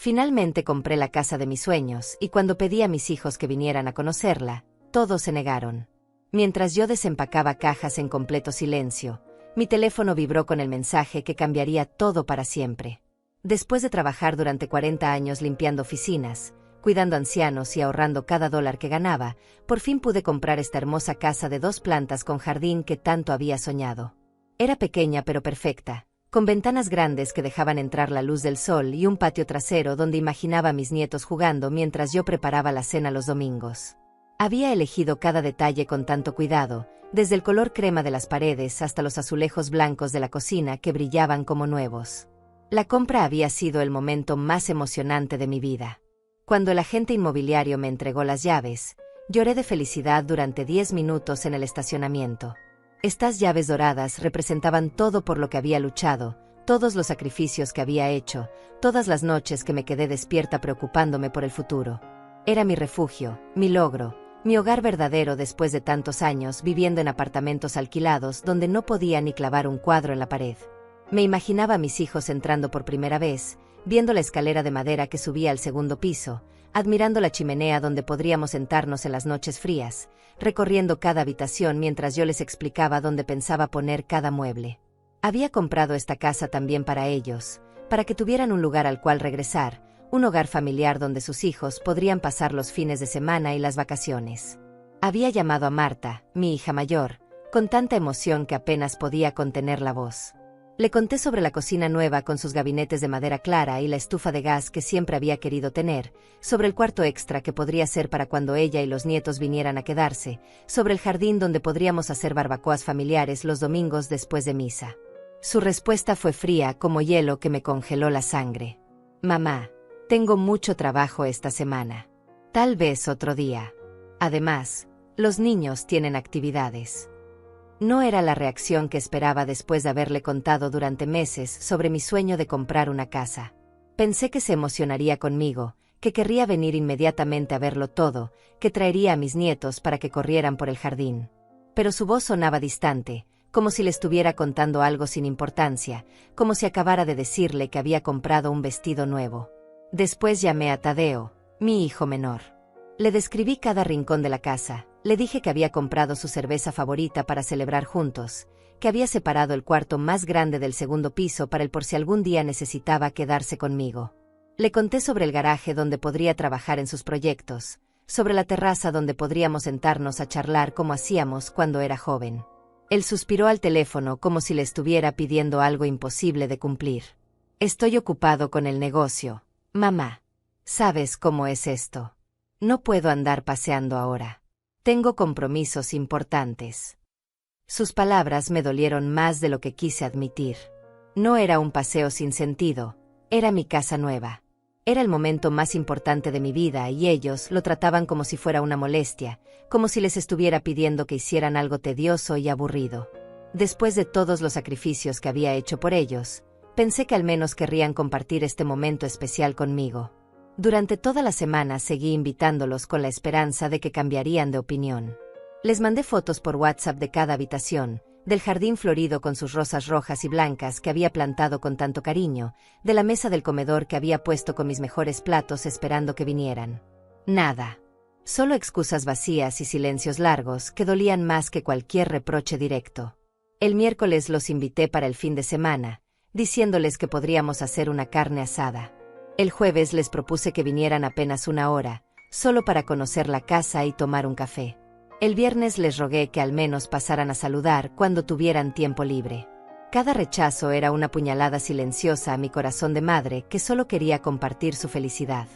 Finalmente compré la casa de mis sueños y cuando pedí a mis hijos que vinieran a conocerla, todos se negaron. Mientras yo desempacaba cajas en completo silencio, mi teléfono vibró con el mensaje que cambiaría todo para siempre. Después de trabajar durante 40 años limpiando oficinas, cuidando ancianos y ahorrando cada dólar que ganaba, por fin pude comprar esta hermosa casa de 2 plantas con jardín que tanto había soñado. Era pequeña pero perfecta, con ventanas grandes que dejaban entrar la luz del sol y un patio trasero donde imaginaba a mis nietos jugando mientras yo preparaba la cena los domingos. Había elegido cada detalle con tanto cuidado, desde el color crema de las paredes hasta los azulejos blancos de la cocina que brillaban como nuevos. La compra había sido el momento más emocionante de mi vida. Cuando el agente inmobiliario me entregó las llaves, lloré de felicidad durante 10 minutos en el estacionamiento. Estas llaves doradas representaban todo por lo que había luchado, todos los sacrificios que había hecho, todas las noches que me quedé despierta preocupándome por el futuro. Era mi refugio, mi logro, mi hogar verdadero después de tantos años viviendo en apartamentos alquilados donde no podía ni clavar un cuadro en la pared. Me imaginaba a mis hijos entrando por primera vez, viendo la escalera de madera que subía al segundo piso, admirando la chimenea donde podríamos sentarnos en las noches frías, recorriendo cada habitación mientras yo les explicaba dónde pensaba poner cada mueble. Había comprado esta casa también para ellos, para que tuvieran un lugar al cual regresar, un hogar familiar donde sus hijos podrían pasar los fines de semana y las vacaciones. Había llamado a Marta, mi hija mayor, con tanta emoción que apenas podía contener la voz. Le conté sobre la cocina nueva con sus gabinetes de madera clara y la estufa de gas que siempre había querido tener, sobre el cuarto extra que podría ser para cuando ella y los nietos vinieran a quedarse, sobre el jardín donde podríamos hacer barbacoas familiares los domingos después de misa. Su respuesta fue fría como hielo que me congeló la sangre. Mamá, tengo mucho trabajo esta semana. Tal vez otro día. Además, los niños tienen actividades. No era la reacción que esperaba después de haberle contado durante meses sobre mi sueño de comprar una casa. Pensé que se emocionaría conmigo, que querría venir inmediatamente a verlo todo, que traería a mis nietos para que corrieran por el jardín. Pero su voz sonaba distante, como si le estuviera contando algo sin importancia, como si acabara de decirle que había comprado un vestido nuevo. Después llamé a Tadeo, mi hijo menor. Le describí cada rincón de la casa. Le dije que había comprado su cerveza favorita para celebrar juntos, que había separado el cuarto más grande del segundo piso para él por si algún día necesitaba quedarse conmigo. Le conté sobre el garaje donde podría trabajar en sus proyectos, sobre la terraza donde podríamos sentarnos a charlar como hacíamos cuando era joven. Él suspiró al teléfono como si le estuviera pidiendo algo imposible de cumplir. Estoy ocupado con el negocio, mamá. ¿Sabes cómo es esto? No puedo andar paseando ahora. Tengo compromisos importantes. Sus palabras me dolieron más de lo que quise admitir. No era un paseo sin sentido, era mi casa nueva. Era el momento más importante de mi vida y ellos lo trataban como si fuera una molestia, como si les estuviera pidiendo que hicieran algo tedioso y aburrido. Después de todos los sacrificios que había hecho por ellos, pensé que al menos querrían compartir este momento especial conmigo. Durante toda la semana seguí invitándolos con la esperanza de que cambiarían de opinión. Les mandé fotos por WhatsApp de cada habitación, del jardín florido con sus rosas rojas y blancas que había plantado con tanto cariño, de la mesa del comedor que había puesto con mis mejores platos esperando que vinieran. Nada. Solo excusas vacías y silencios largos que dolían más que cualquier reproche directo. El miércoles los invité para el fin de semana, diciéndoles que podríamos hacer una carne asada. El jueves les propuse que vinieran apenas una hora, solo para conocer la casa y tomar un café. El viernes les rogué que al menos pasaran a saludar cuando tuvieran tiempo libre. Cada rechazo era una puñalada silenciosa a mi corazón de madre que solo quería compartir su felicidad.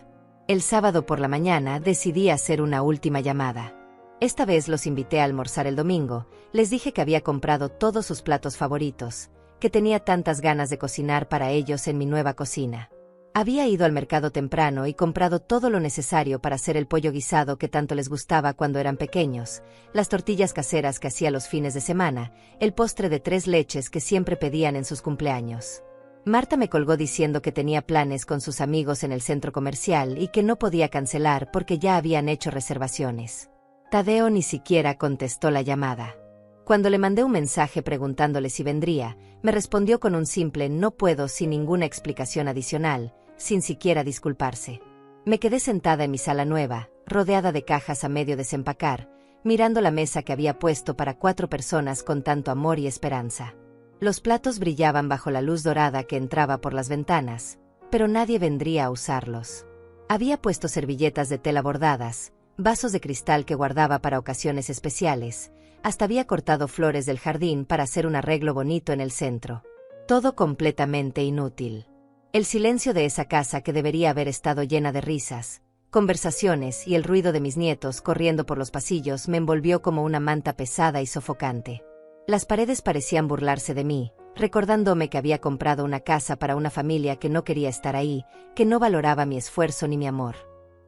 El sábado por la mañana decidí hacer una última llamada. Esta vez los invité a almorzar el domingo, les dije que había comprado todos sus platos favoritos, que tenía tantas ganas de cocinar para ellos en mi nueva cocina. Había ido al mercado temprano y comprado todo lo necesario para hacer el pollo guisado que tanto les gustaba cuando eran pequeños, las tortillas caseras que hacía los fines de semana, el postre de 3 leches que siempre pedían en sus cumpleaños. Marta me colgó diciendo que tenía planes con sus amigos en el centro comercial y que no podía cancelar porque ya habían hecho reservaciones. Tadeo ni siquiera contestó la llamada. Cuando le mandé un mensaje preguntándole si vendría, me respondió con un simple "no puedo" sin ninguna explicación adicional, sin siquiera disculparse. Me quedé sentada en mi sala nueva, rodeada de cajas a medio desempacar, mirando la mesa que había puesto para 4 personas con tanto amor y esperanza. Los platos brillaban bajo la luz dorada que entraba por las ventanas, pero nadie vendría a usarlos. Había puesto servilletas de tela bordadas, vasos de cristal que guardaba para ocasiones especiales, hasta había cortado flores del jardín para hacer un arreglo bonito en el centro. Todo completamente inútil. El silencio de esa casa que debería haber estado llena de risas, conversaciones y el ruido de mis nietos corriendo por los pasillos me envolvió como una manta pesada y sofocante. Las paredes parecían burlarse de mí, recordándome que había comprado una casa para una familia que no quería estar ahí, que no valoraba mi esfuerzo ni mi amor.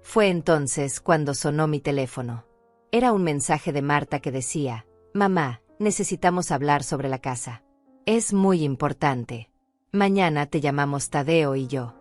Fue entonces cuando sonó mi teléfono. Era un mensaje de Marta que decía: «Mamá, necesitamos hablar sobre la casa. Es muy importante. Mañana te llamamos Tadeo y yo».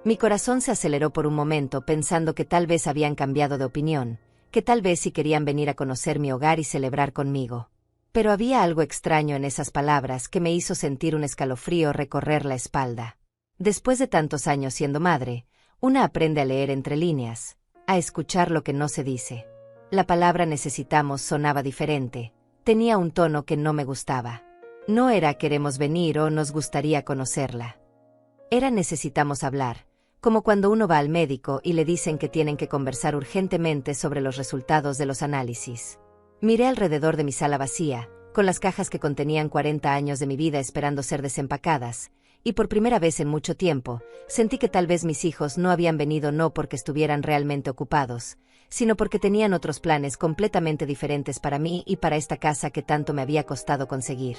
Mi corazón se aceleró por un momento pensando que tal vez habían cambiado de opinión, que tal vez sí querían venir a conocer mi hogar y celebrar conmigo. Pero había algo extraño en esas palabras que me hizo sentir un escalofrío recorrer la espalda. Después de tantos años siendo madre, una aprende a leer entre líneas, a escuchar lo que no se dice. La palabra necesitamos sonaba diferente, tenía un tono que no me gustaba. No era queremos venir o nos gustaría conocerla. Era necesitamos hablar, como cuando uno va al médico y le dicen que tienen que conversar urgentemente sobre los resultados de los análisis. Miré alrededor de mi sala vacía, con las cajas que contenían 40 años de mi vida esperando ser desempacadas, y por primera vez en mucho tiempo, sentí que tal vez mis hijos no habían venido no porque estuvieran realmente ocupados, sino porque tenían otros planes completamente diferentes para mí y para esta casa que tanto me había costado conseguir.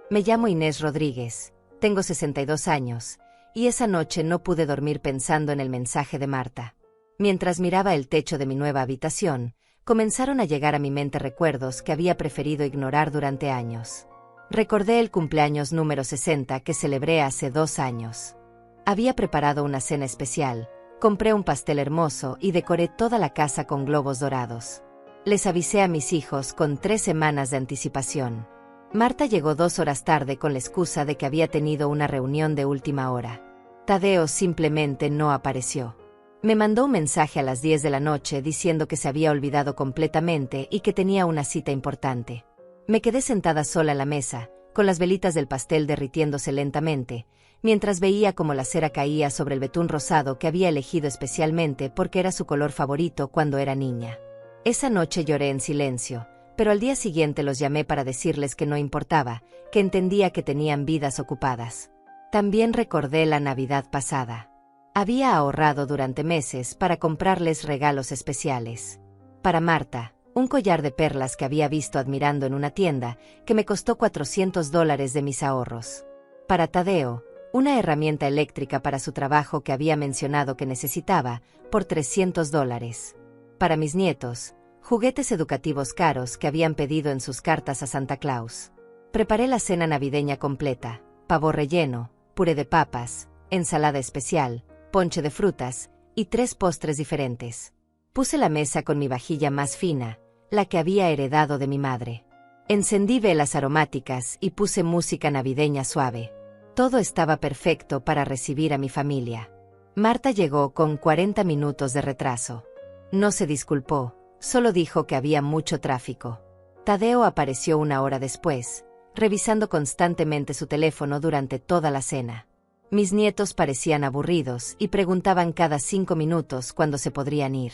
Me llamo Inés Rodríguez, tengo 62 años, y esa noche no pude dormir pensando en el mensaje de Marta. Mientras miraba el techo de mi nueva habitación, comenzaron a llegar a mi mente recuerdos que había preferido ignorar durante años. Recordé el cumpleaños número 60 que celebré hace 2 años. Había preparado una cena especial, compré un pastel hermoso y decoré toda la casa con globos dorados. Les avisé a mis hijos con 3 semanas de anticipación. Marta llegó 2 horas tarde con la excusa de que había tenido una reunión de última hora. Tadeo simplemente no apareció. Me mandó un mensaje a las 10 de la noche diciendo que se había olvidado completamente y que tenía una cita importante. Me quedé sentada sola en la mesa, con las velitas del pastel derritiéndose lentamente, mientras veía cómo la cera caía sobre el betún rosado que había elegido especialmente porque era su color favorito cuando era niña. Esa noche lloré en silencio, pero al día siguiente los llamé para decirles que no importaba, que entendía que tenían vidas ocupadas. También recordé la Navidad pasada. Había ahorrado durante meses para comprarles regalos especiales. Para Marta, un collar de perlas que había visto admirando en una tienda, que me costó $400 de mis ahorros. Para Tadeo, una herramienta eléctrica para su trabajo que había mencionado que necesitaba, por $300. Para mis nietos, juguetes educativos caros que habían pedido en sus cartas a Santa Claus. Preparé la cena navideña completa: pavo relleno, puré de papas, ensalada especial, ponche de frutas y 3 postres diferentes. Puse la mesa con mi vajilla más fina, la que había heredado de mi madre. Encendí velas aromáticas y puse música navideña suave. Todo estaba perfecto para recibir a mi familia. Marta llegó con 40 minutos de retraso. No se disculpó, solo dijo que había mucho tráfico. Tadeo apareció 1 hora después, revisando constantemente su teléfono durante toda la cena. Mis nietos parecían aburridos y preguntaban cada 5 minutos cuándo se podrían ir.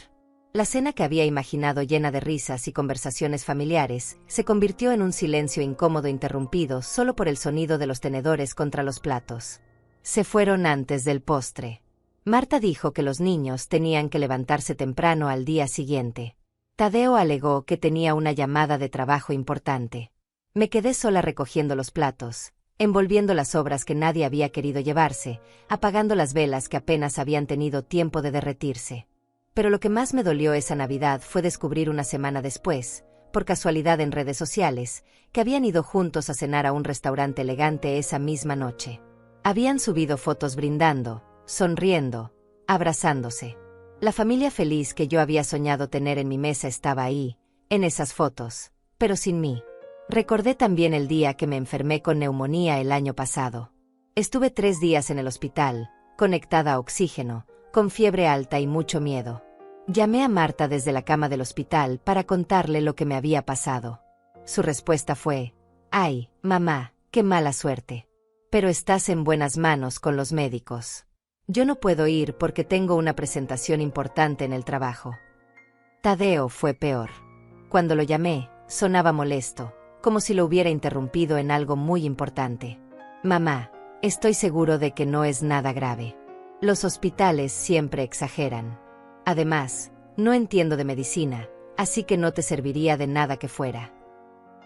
La cena que había imaginado llena de risas y conversaciones familiares se convirtió en un silencio incómodo interrumpido solo por el sonido de los tenedores contra los platos. Se fueron antes del postre. Marta dijo que los niños tenían que levantarse temprano al día siguiente. Tadeo alegó que tenía una llamada de trabajo importante. Me quedé sola recogiendo los platos, envolviendo las sobras que nadie había querido llevarse, apagando las velas que apenas habían tenido tiempo de derretirse. Pero lo que más me dolió esa Navidad fue descubrir una semana después, por casualidad en redes sociales, que habían ido juntos a cenar a un restaurante elegante esa misma noche. Habían subido fotos brindando, sonriendo, abrazándose. La familia feliz que yo había soñado tener en mi mesa estaba ahí, en esas fotos, pero sin mí. Recordé también el día que me enfermé con neumonía el año pasado. Estuve 3 días en el hospital, conectada a oxígeno, con fiebre alta y mucho miedo. Llamé a Marta desde la cama del hospital para contarle lo que me había pasado. Su respuesta fue: «Ay, mamá, qué mala suerte. Pero estás en buenas manos con los médicos. Yo no puedo ir porque tengo una presentación importante en el trabajo». Tadeo fue peor. Cuando lo llamé, sonaba molesto, como si lo hubiera interrumpido en algo muy importante. «Mamá, estoy seguro de que no es nada grave. Los hospitales siempre exageran. Además, no entiendo de medicina, así que no te serviría de nada que fuera».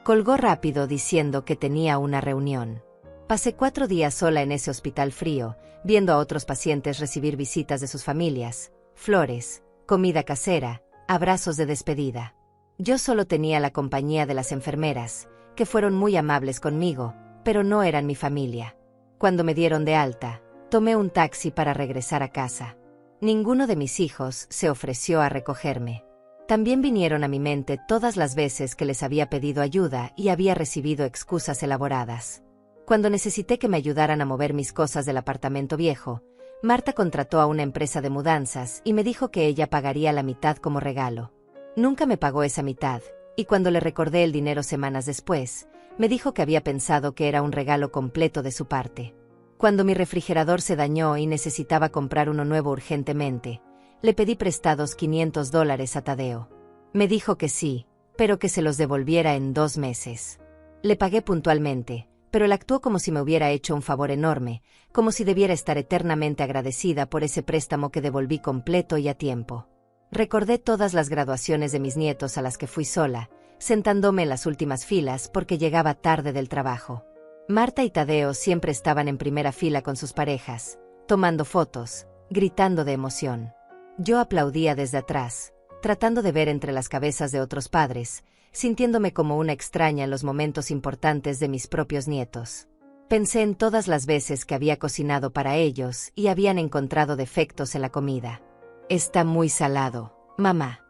Colgó rápido diciendo que tenía una reunión. Pasé 4 días sola en ese hospital frío, viendo a otros pacientes recibir visitas de sus familias, flores, comida casera, abrazos de despedida. Yo solo tenía la compañía de las enfermeras, que fueron muy amables conmigo, pero no eran mi familia. Cuando me dieron de alta, tomé un taxi para regresar a casa. Ninguno de mis hijos se ofreció a recogerme. También vinieron a mi mente todas las veces que les había pedido ayuda y había recibido excusas elaboradas. Cuando necesité que me ayudaran a mover mis cosas del apartamento viejo, Marta contrató a una empresa de mudanzas y me dijo que ella pagaría la mitad como regalo. Nunca me pagó esa mitad, y cuando le recordé el dinero semanas después, me dijo que había pensado que era un regalo completo de su parte. Cuando mi refrigerador se dañó y necesitaba comprar uno nuevo urgentemente, le pedí prestados $500 a Tadeo. Me dijo que sí, pero que se los devolviera en 2 meses. Le pagué puntualmente, pero él actuó como si me hubiera hecho un favor enorme, como si debiera estar eternamente agradecida por ese préstamo que devolví completo y a tiempo. Recordé todas las graduaciones de mis nietos a las que fui sola, sentándome en las últimas filas porque llegaba tarde del trabajo. Marta y Tadeo siempre estaban en primera fila con sus parejas, tomando fotos, gritando de emoción. Yo aplaudía desde atrás, tratando de ver entre las cabezas de otros padres, sintiéndome como una extraña en los momentos importantes de mis propios nietos. Pensé en todas las veces que había cocinado para ellos y habían encontrado defectos en la comida. «Está muy salado, mamá.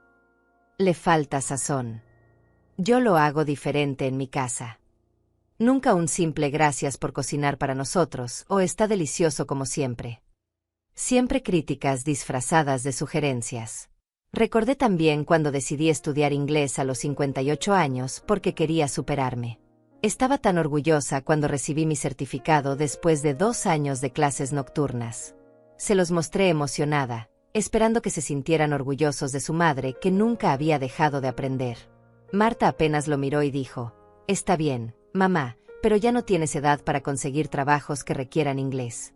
Le falta sazón. Yo lo hago diferente en mi casa. Nunca un simple gracias por cocinar para nosotros o está delicioso como siempre». Siempre críticas disfrazadas de sugerencias. Recordé también cuando decidí estudiar inglés a los 58 años porque quería superarme. Estaba tan orgullosa cuando recibí mi certificado después de 2 años de clases nocturnas. Se los mostré emocionada, esperando que se sintieran orgullosos de su madre que nunca había dejado de aprender. Marta apenas lo miró y dijo: «Está bien, mamá, pero ya no tienes edad para conseguir trabajos que requieran inglés».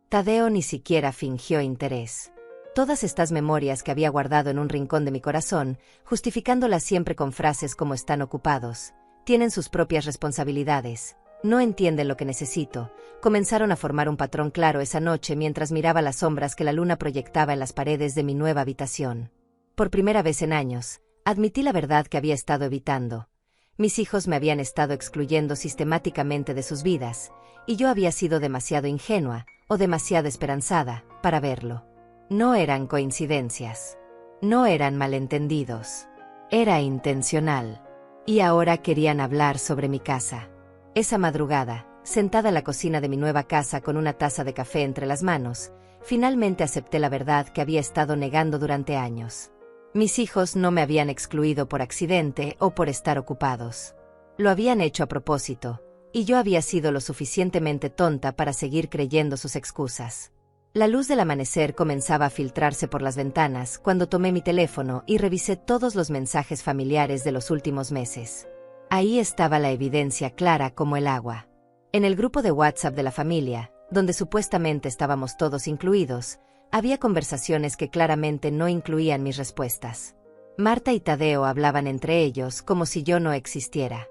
Tadeo ni siquiera fingió interés. Todas estas memorias que había guardado en un rincón de mi corazón, justificándolas siempre con frases como «están ocupados», «tienen sus propias responsabilidades», «no entienden lo que necesito», comenzaron a formar un patrón claro esa noche mientras miraba las sombras que la luna proyectaba en las paredes de mi nueva habitación. Por primera vez en años, admití la verdad que había estado evitando. Mis hijos me habían estado excluyendo sistemáticamente de sus vidas, y yo había sido demasiado ingenua, o demasiado esperanzada, para verlo. No eran coincidencias. No eran malentendidos. Era intencional. Y ahora querían hablar sobre mi casa. Esa madrugada, sentada en la cocina de mi nueva casa con una taza de café entre las manos, finalmente acepté la verdad que había estado negando durante años. Mis hijos no me habían excluido por accidente o por estar ocupados. Lo habían hecho a propósito, y yo había sido lo suficientemente tonta para seguir creyendo sus excusas. La luz del amanecer comenzaba a filtrarse por las ventanas cuando tomé mi teléfono y revisé todos los mensajes familiares de los últimos meses. Ahí estaba la evidencia clara como el agua. En el grupo de WhatsApp de la familia, donde supuestamente estábamos todos incluidos, había conversaciones que claramente no incluían mis respuestas. Marta y Tadeo hablaban entre ellos como si yo no existiera.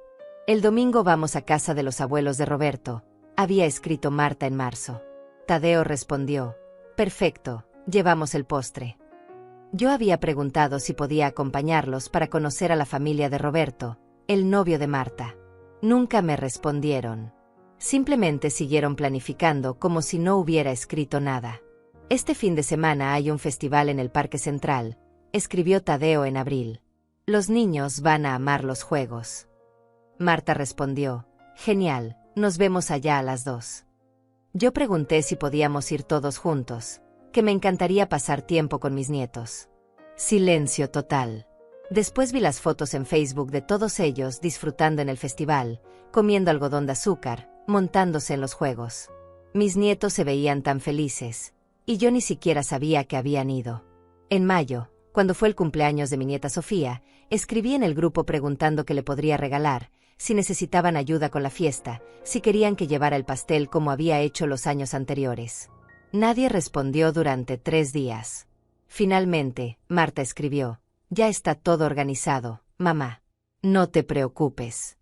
«El domingo vamos a casa de los abuelos de Roberto», había escrito Marta en marzo. Tadeo respondió: «Perfecto, llevamos el postre». Yo había preguntado si podía acompañarlos para conocer a la familia de Roberto, el novio de Marta. Nunca me respondieron. Simplemente siguieron planificando como si no hubiera escrito nada. «Este fin de semana hay un festival en el Parque Central», escribió Tadeo en abril. «Los niños van a amar los juegos». Marta respondió: «Genial, nos vemos allá a las 2». Yo pregunté si podíamos ir todos juntos, que me encantaría pasar tiempo con mis nietos. Silencio total. Después vi las fotos en Facebook de todos ellos disfrutando en el festival, comiendo algodón de azúcar, montándose en los juegos. Mis nietos se veían tan felices, y yo ni siquiera sabía que habían ido. En mayo, cuando fue el cumpleaños de mi nieta Sofía, escribí en el grupo preguntando qué le podría regalar, si necesitaban ayuda con la fiesta, si querían que llevara el pastel como había hecho los años anteriores. Nadie respondió durante 3 días. Finalmente, Marta escribió: «Ya está todo organizado, mamá. No te preocupes».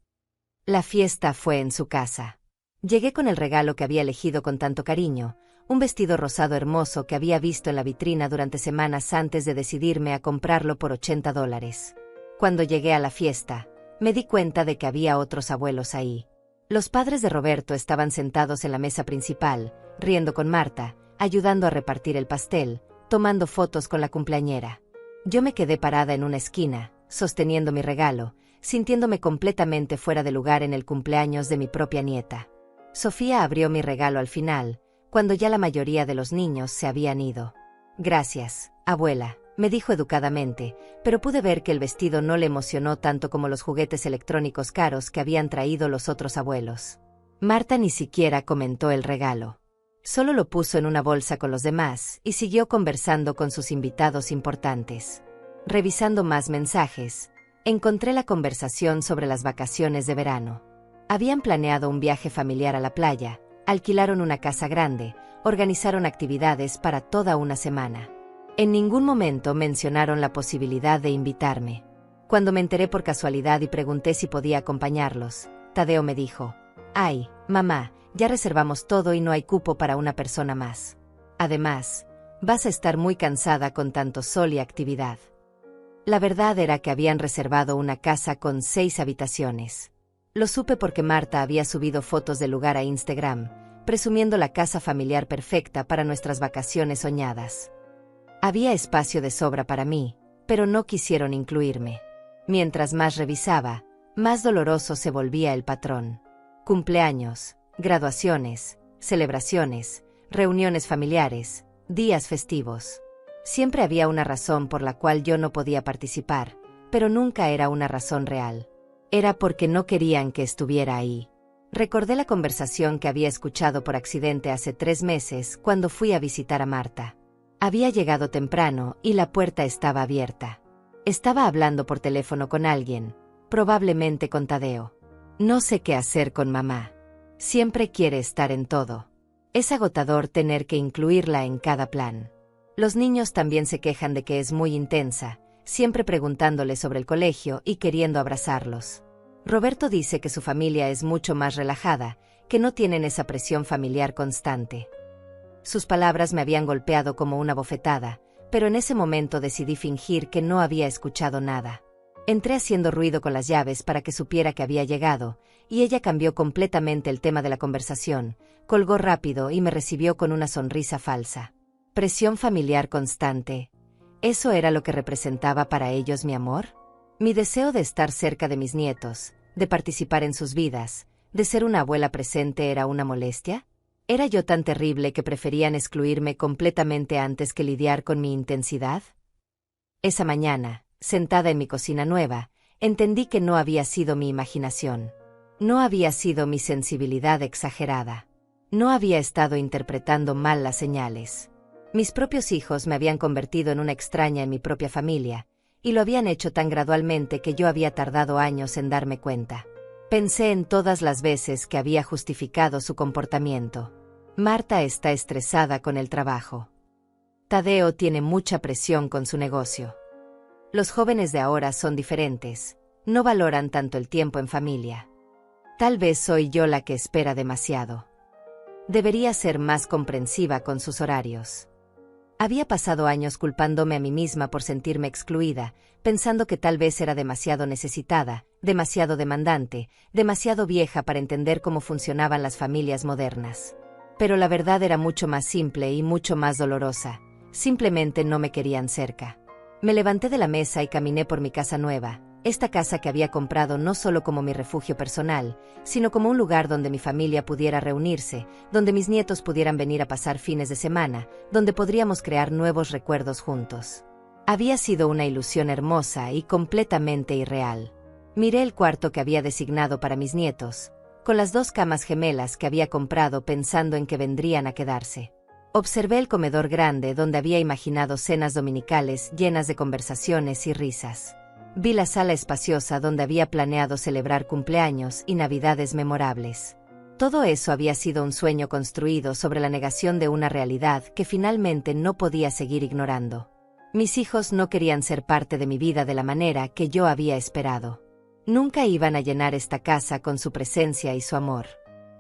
La fiesta fue en su casa. Llegué con el regalo que había elegido con tanto cariño, un vestido rosado hermoso que había visto en la vitrina durante semanas antes de decidirme a comprarlo por $80. Cuando llegué a la fiesta, me di cuenta de que había otros abuelos ahí. Los padres de Roberto estaban sentados en la mesa principal, riendo con Marta, ayudando a repartir el pastel, tomando fotos con la cumpleañera. Yo me quedé parada en una esquina, sosteniendo mi regalo, sintiéndome completamente fuera de lugar en el cumpleaños de mi propia nieta. Sofía abrió mi regalo al final, cuando ya la mayoría de los niños se habían ido. «Gracias, abuela», me dijo educadamente, pero pude ver que el vestido no le emocionó tanto como los juguetes electrónicos caros que habían traído los otros abuelos. Marta ni siquiera comentó el regalo. Solo lo puso en una bolsa con los demás y siguió conversando con sus invitados importantes. Revisando más mensajes, encontré la conversación sobre las vacaciones de verano. Habían planeado un viaje familiar a la playa, alquilaron una casa grande, organizaron actividades para toda una semana. En ningún momento mencionaron la posibilidad de invitarme. Cuando me enteré por casualidad y pregunté si podía acompañarlos, Tadeo me dijo: «Ay, mamá, ya reservamos todo y no hay cupo para una persona más. Además, vas a estar muy cansada con tanto sol y actividad». La verdad era que habían reservado una casa con 6 habitaciones. Lo supe porque Marta había subido fotos del lugar a Instagram, presumiendo la casa familiar perfecta para nuestras vacaciones soñadas. Había espacio de sobra para mí, pero no quisieron incluirme. Mientras más revisaba, más doloroso se volvía el patrón. Cumpleaños, graduaciones, celebraciones, reuniones familiares, días festivos. Siempre había una razón por la cual yo no podía participar, pero nunca era una razón real. Era porque no querían que estuviera ahí. Recordé la conversación que había escuchado por accidente hace 3 meses cuando fui a visitar a Marta. Había llegado temprano y la puerta estaba abierta. Estaba hablando por teléfono con alguien, probablemente con Tadeo. No sé qué hacer con mamá. Siempre quiere estar en todo. Es agotador tener que incluirla en cada plan. Los niños también se quejan de que es muy intensa, siempre preguntándole sobre el colegio y queriendo abrazarlos. Roberto dice que su familia es mucho más relajada, que no tienen esa presión familiar constante. Sus palabras me habían golpeado como una bofetada, pero en ese momento decidí fingir que no había escuchado nada. Entré haciendo ruido con las llaves para que supiera que había llegado, y ella cambió completamente el tema de la conversación, colgó rápido y me recibió con una sonrisa falsa. Presión familiar constante. ¿Eso era lo que representaba para ellos mi amor? Mi deseo de estar cerca de mis nietos, de participar en sus vidas, de ser una abuela presente era una molestia. ¿Era yo tan terrible que preferían excluirme completamente antes que lidiar con mi intensidad? Esa mañana, sentada en mi cocina nueva, entendí que no había sido mi imaginación. No había sido mi sensibilidad exagerada. No había estado interpretando mal las señales. Mis propios hijos me habían convertido en una extraña en mi propia familia, y lo habían hecho tan gradualmente que yo había tardado años en darme cuenta. Pensé en todas las veces que había justificado su comportamiento. Marta está estresada con el trabajo. Tadeo tiene mucha presión con su negocio. Los jóvenes de ahora son diferentes, no valoran tanto el tiempo en familia. Tal vez soy yo la que espera demasiado. Debería ser más comprensiva con sus horarios. Había pasado años culpándome a mí misma por sentirme excluida, pensando que tal vez era demasiado necesitada, demasiado demandante, demasiado vieja para entender cómo funcionaban las familias modernas. Pero la verdad era mucho más simple y mucho más dolorosa. Simplemente no me querían cerca. Me levanté de la mesa y caminé por mi casa nueva, esta casa que había comprado no solo como mi refugio personal, sino como un lugar donde mi familia pudiera reunirse, donde mis nietos pudieran venir a pasar fines de semana, donde podríamos crear nuevos recuerdos juntos. Había sido una ilusión hermosa y completamente irreal. Miré el cuarto que había designado para mis nietos, con las 2 camas gemelas que había comprado pensando en que vendrían a quedarse. Observé el comedor grande donde había imaginado cenas dominicales llenas de conversaciones y risas. Vi la sala espaciosa donde había planeado celebrar cumpleaños y navidades memorables. Todo eso había sido un sueño construido sobre la negación de una realidad que finalmente no podía seguir ignorando. Mis hijos no querían ser parte de mi vida de la manera que yo había esperado. Nunca iban a llenar esta casa con su presencia y su amor.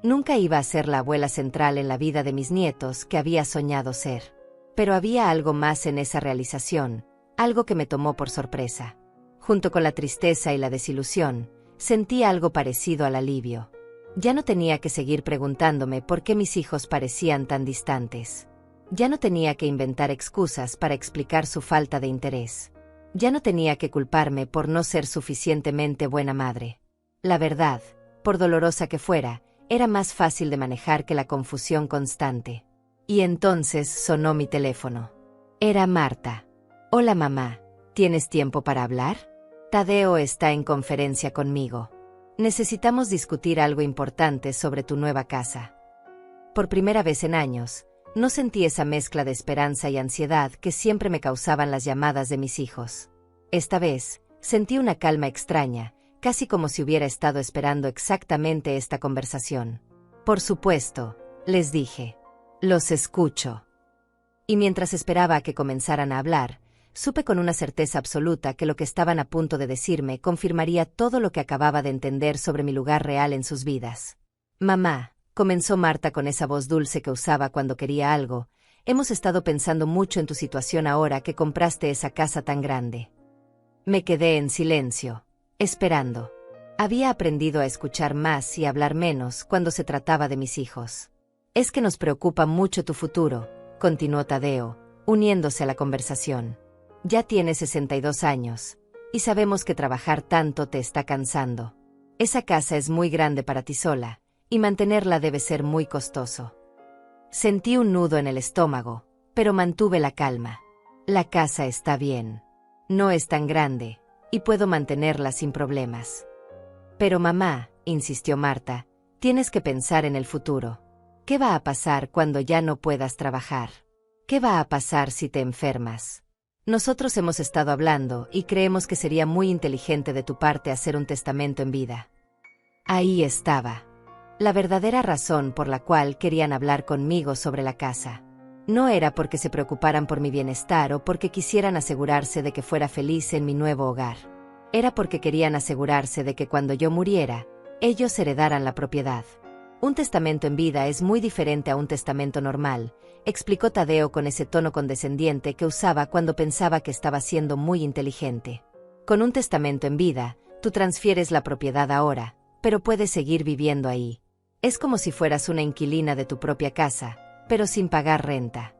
Nunca iba a ser la abuela central en la vida de mis nietos que había soñado ser. Pero había algo más en esa realización, algo que me tomó por sorpresa. Junto con la tristeza y la desilusión, sentí algo parecido al alivio. Ya no tenía que seguir preguntándome por qué mis hijos parecían tan distantes. Ya no tenía que inventar excusas para explicar su falta de interés. Ya no tenía que culparme por no ser suficientemente buena madre. La verdad, por dolorosa que fuera, era más fácil de manejar que la confusión constante. Y entonces sonó mi teléfono. Era Marta. Hola mamá, ¿tienes tiempo para hablar? Tadeo está en conferencia conmigo. Necesitamos discutir algo importante sobre tu nueva casa. Por primera vez en años, no sentí esa mezcla de esperanza y ansiedad que siempre me causaban las llamadas de mis hijos. Esta vez, sentí una calma extraña, casi como si hubiera estado esperando exactamente esta conversación. Por supuesto, les dije. Los escucho. Y mientras esperaba a que comenzaran a hablar, supe con una certeza absoluta que lo que estaban a punto de decirme confirmaría todo lo que acababa de entender sobre mi lugar real en sus vidas. Mamá, comenzó Marta con esa voz dulce que usaba cuando quería algo, hemos estado pensando mucho en tu situación ahora que compraste esa casa tan grande. Me quedé en silencio, esperando. Había aprendido a escuchar más y a hablar menos cuando se trataba de mis hijos. Es que nos preocupa mucho tu futuro, continuó Tadeo, uniéndose a la conversación. Ya tienes 62 años, y sabemos que trabajar tanto te está cansando. Esa casa es muy grande para ti sola, y mantenerla debe ser muy costoso. Sentí un nudo en el estómago, pero mantuve la calma. La casa está bien. No es tan grande, y puedo mantenerla sin problemas. Pero mamá, insistió Marta, tienes que pensar en el futuro. ¿Qué va a pasar cuando ya no puedas trabajar? ¿Qué va a pasar si te enfermas? Nosotros hemos estado hablando y creemos que sería muy inteligente de tu parte hacer un testamento en vida. Ahí estaba. La verdadera razón por la cual querían hablar conmigo sobre la casa. No era porque se preocuparan por mi bienestar o porque quisieran asegurarse de que fuera feliz en mi nuevo hogar. Era porque querían asegurarse de que cuando yo muriera, ellos heredaran la propiedad. Un testamento en vida es muy diferente a un testamento normal, explicó Tadeo con ese tono condescendiente que usaba cuando pensaba que estaba siendo muy inteligente. Con un testamento en vida, tú transfieres la propiedad ahora, pero puedes seguir viviendo ahí. Es como si fueras una inquilina de tu propia casa, pero sin pagar renta.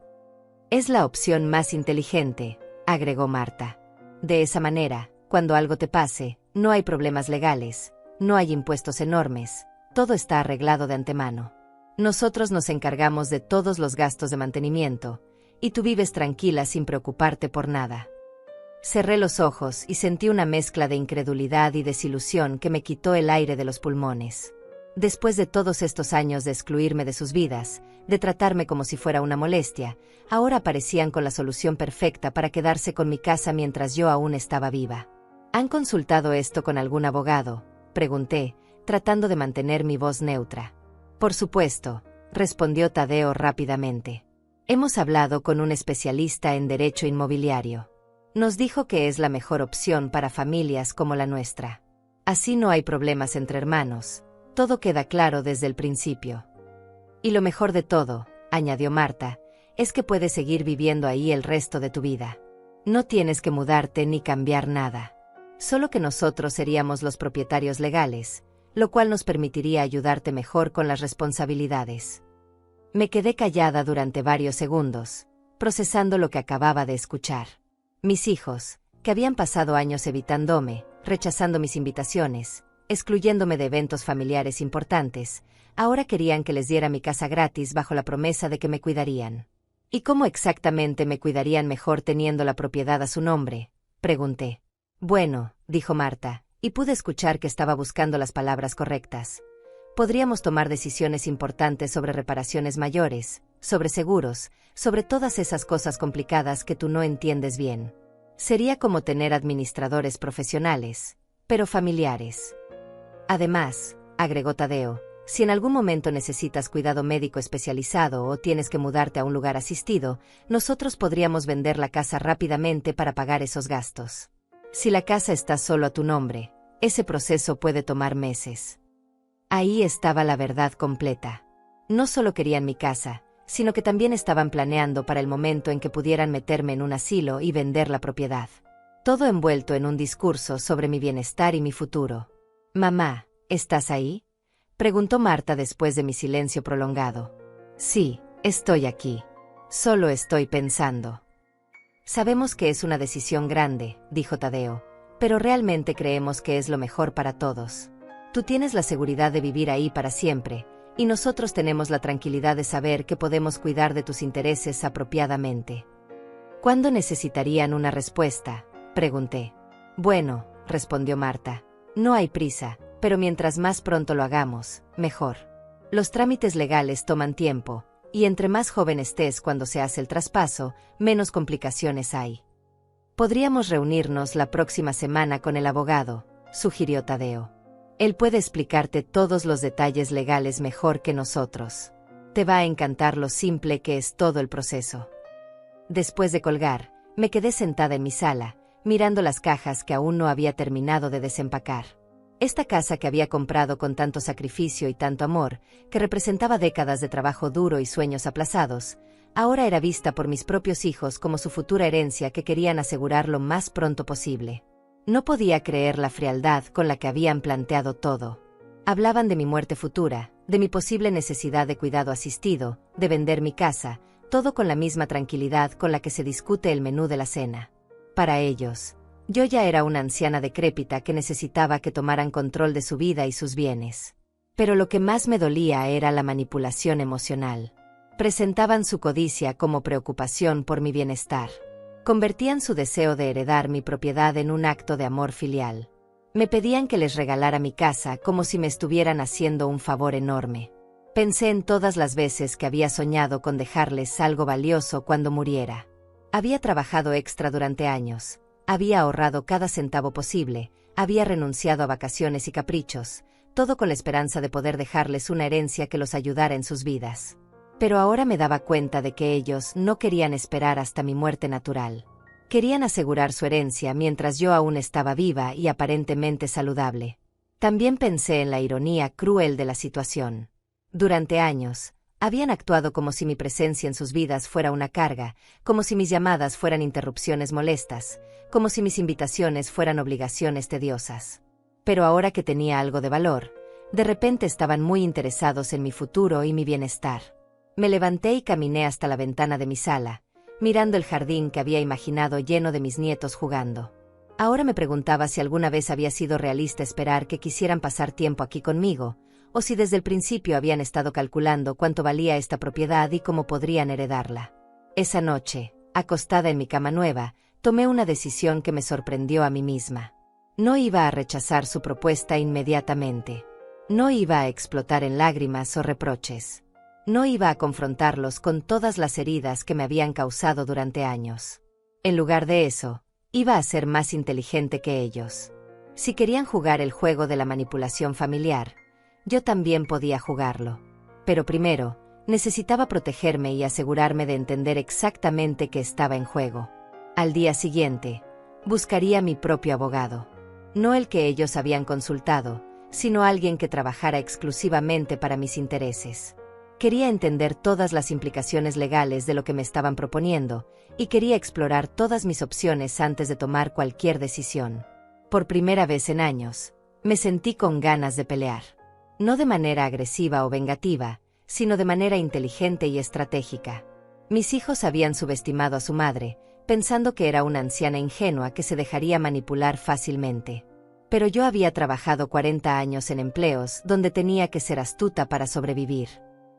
Es la opción más inteligente, agregó Marta. De esa manera, cuando algo te pase, no hay problemas legales, no hay impuestos enormes, todo está arreglado de antemano. Nosotros nos encargamos de todos los gastos de mantenimiento, y tú vives tranquila sin preocuparte por nada. Cerré los ojos y sentí una mezcla de incredulidad y desilusión que me quitó el aire de los pulmones. Después de todos estos años de excluirme de sus vidas, de tratarme como si fuera una molestia, ahora parecían con la solución perfecta para quedarse con mi casa mientras yo aún estaba viva. ¿Han consultado esto con algún abogado?, pregunté, tratando de mantener mi voz neutra. Por supuesto, respondió Tadeo rápidamente. Hemos hablado con un especialista en derecho inmobiliario. Nos dijo que es la mejor opción para familias como la nuestra. Así no hay problemas entre hermanos, todo queda claro desde el principio. Y lo mejor de todo, añadió Marta, es que puedes seguir viviendo ahí el resto de tu vida. No tienes que mudarte ni cambiar nada. Solo que nosotros seríamos los propietarios legales, lo cual nos permitiría ayudarte mejor con las responsabilidades. Me quedé callada durante varios segundos, procesando lo que acababa de escuchar. Mis hijos, que habían pasado años evitándome, rechazando mis invitaciones, excluyéndome de eventos familiares importantes, ahora querían que les diera mi casa gratis bajo la promesa de que me cuidarían. ¿Y cómo exactamente me cuidarían mejor teniendo la propiedad a su nombre?, pregunté. Bueno, dijo Marta, y pude escuchar que estaba buscando las palabras correctas. Podríamos tomar decisiones importantes sobre reparaciones mayores, sobre seguros, sobre todas esas cosas complicadas que tú no entiendes bien. Sería como tener administradores profesionales, pero familiares. Además, agregó Tadeo, si en algún momento necesitas cuidado médico especializado o tienes que mudarte a un lugar asistido, nosotros podríamos vender la casa rápidamente para pagar esos gastos. Si la casa está solo a tu nombre, ese proceso puede tomar meses. Ahí estaba la verdad completa. No solo querían mi casa, sino que también estaban planeando para el momento en que pudieran meterme en un asilo y vender la propiedad. Todo envuelto en un discurso sobre mi bienestar y mi futuro. «Mamá, ¿estás ahí?», preguntó Marta después de mi silencio prolongado. «Sí, estoy aquí. Solo estoy pensando». «Sabemos que es una decisión grande», dijo Tadeo, «pero realmente creemos que es lo mejor para todos. Tú tienes la seguridad de vivir ahí para siempre, y nosotros tenemos la tranquilidad de saber que podemos cuidar de tus intereses apropiadamente». «¿Cuándo necesitarían una respuesta?», pregunté. «Bueno», respondió Marta, «no hay prisa, pero mientras más pronto lo hagamos, mejor. Los trámites legales toman tiempo, y entre más joven estés cuando se hace el traspaso, menos complicaciones hay». «Podríamos reunirnos la próxima semana con el abogado», sugirió Tadeo. «Él puede explicarte todos los detalles legales mejor que nosotros. Te va a encantar lo simple que es todo el proceso». Después de colgar, me quedé sentada en mi sala, mirando las cajas que aún no había terminado de desempacar. Esta casa que había comprado con tanto sacrificio y tanto amor, que representaba décadas de trabajo duro y sueños aplazados, ahora era vista por mis propios hijos como su futura herencia que querían asegurar lo más pronto posible. No podía creer la frialdad con la que habían planteado todo. Hablaban de mi muerte futura, de mi posible necesidad de cuidado asistido, de vender mi casa, todo con la misma tranquilidad con la que se discute el menú de la cena. Para ellos, yo ya era una anciana decrépita que necesitaba que tomaran control de su vida y sus bienes. Pero lo que más me dolía era la manipulación emocional. Presentaban su codicia como preocupación por mi bienestar. Convertían su deseo de heredar mi propiedad en un acto de amor filial. Me pedían que les regalara mi casa como si me estuvieran haciendo un favor enorme. Pensé en todas las veces que había soñado con dejarles algo valioso cuando muriera. Había trabajado extra durante años, había ahorrado cada centavo posible, había renunciado a vacaciones y caprichos, todo con la esperanza de poder dejarles una herencia que los ayudara en sus vidas. Pero ahora me daba cuenta de que ellos no querían esperar hasta mi muerte natural. Querían asegurar su herencia mientras yo aún estaba viva y aparentemente saludable. También pensé en la ironía cruel de la situación. Durante años, habían actuado como si mi presencia en sus vidas fuera una carga, como si mis llamadas fueran interrupciones molestas, como si mis invitaciones fueran obligaciones tediosas. Pero ahora que tenía algo de valor, de repente estaban muy interesados en mi futuro y mi bienestar. Me levanté y caminé hasta la ventana de mi sala, mirando el jardín que había imaginado lleno de mis nietos jugando. Ahora me preguntaba si alguna vez había sido realista esperar que quisieran pasar tiempo aquí conmigo, o si desde el principio habían estado calculando cuánto valía esta propiedad y cómo podrían heredarla. Esa noche, acostada en mi cama nueva, tomé una decisión que me sorprendió a mí misma. No iba a rechazar su propuesta inmediatamente. No iba a explotar en lágrimas o reproches. No iba a confrontarlos con todas las heridas que me habían causado durante años. En lugar de eso, iba a ser más inteligente que ellos. Si querían jugar el juego de la manipulación familiar, yo también podía jugarlo. Pero primero, necesitaba protegerme y asegurarme de entender exactamente qué estaba en juego. Al día siguiente, buscaría mi propio abogado. No el que ellos habían consultado, sino alguien que trabajara exclusivamente para mis intereses. Quería entender todas las implicaciones legales de lo que me estaban proponiendo, y quería explorar todas mis opciones antes de tomar cualquier decisión. Por primera vez en años, me sentí con ganas de pelear. No de manera agresiva o vengativa, sino de manera inteligente y estratégica. Mis hijos habían subestimado a su madre, pensando que era una anciana ingenua que se dejaría manipular fácilmente. Pero yo había trabajado 40 años en empleos donde tenía que ser astuta para sobrevivir.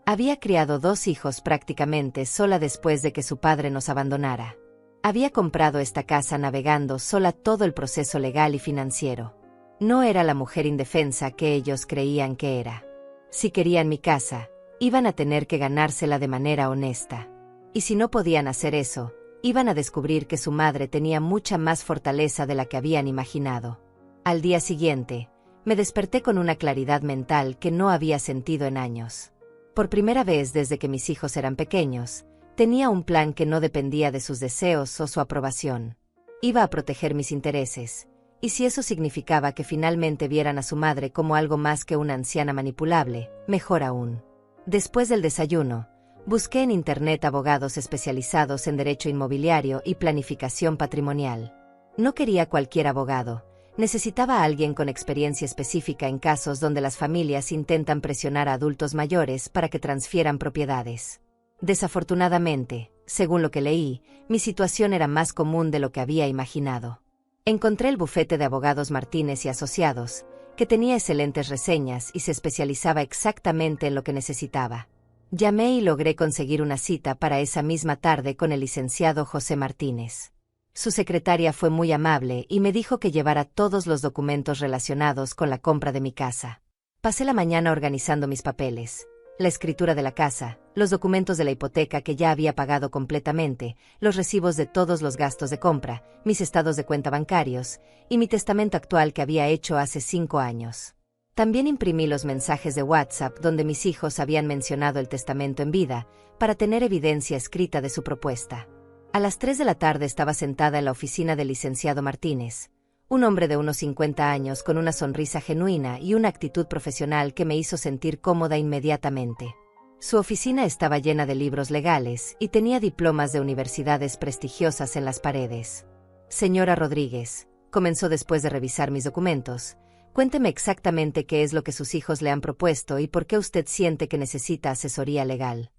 Había criado 2 hijos prácticamente sola después de que su padre nos abandonara. Había comprado esta casa navegando sola todo el proceso legal y financiero. No era la mujer indefensa que ellos creían que era. Si querían mi casa, iban a tener que ganársela de manera honesta. Y si no podían hacer eso, iban a descubrir que su madre tenía mucha más fortaleza de la que habían imaginado. Al día siguiente, me desperté con una claridad mental que no había sentido en años. Por primera vez desde que mis hijos eran pequeños, tenía un plan que no dependía de sus deseos o su aprobación. Iba a proteger mis intereses, y si eso significaba que finalmente vieran a su madre como algo más que una anciana manipulable, mejor aún. Después del desayuno, busqué en Internet abogados especializados en derecho inmobiliario y planificación patrimonial. No quería cualquier abogado. Necesitaba a alguien con experiencia específica en casos donde las familias intentan presionar a adultos mayores para que transfieran propiedades. Desafortunadamente, según lo que leí, mi situación era más común de lo que había imaginado. Encontré el bufete de abogados Martínez y Asociados, que tenía excelentes reseñas y se especializaba exactamente en lo que necesitaba. Llamé y logré conseguir una cita para esa misma tarde con el licenciado José Martínez. Su secretaria fue muy amable y me dijo que llevara todos los documentos relacionados con la compra de mi casa. Pasé la mañana organizando mis papeles, la escritura de la casa, los documentos de la hipoteca que ya había pagado completamente, los recibos de todos los gastos de compra, mis estados de cuenta bancarios, y mi testamento actual que había hecho hace 5 años. También imprimí los mensajes de WhatsApp donde mis hijos habían mencionado el testamento en vida, para tener evidencia escrita de su propuesta. A las 3 de la tarde estaba sentada en la oficina del licenciado Martínez, un hombre de unos 50 años con una sonrisa genuina y una actitud profesional que me hizo sentir cómoda inmediatamente. Su oficina estaba llena de libros legales y tenía diplomas de universidades prestigiosas en las paredes. Señora Rodríguez, comenzó después de revisar mis documentos, cuénteme exactamente qué es lo que sus hijos le han propuesto y por qué usted siente que necesita asesoría legal.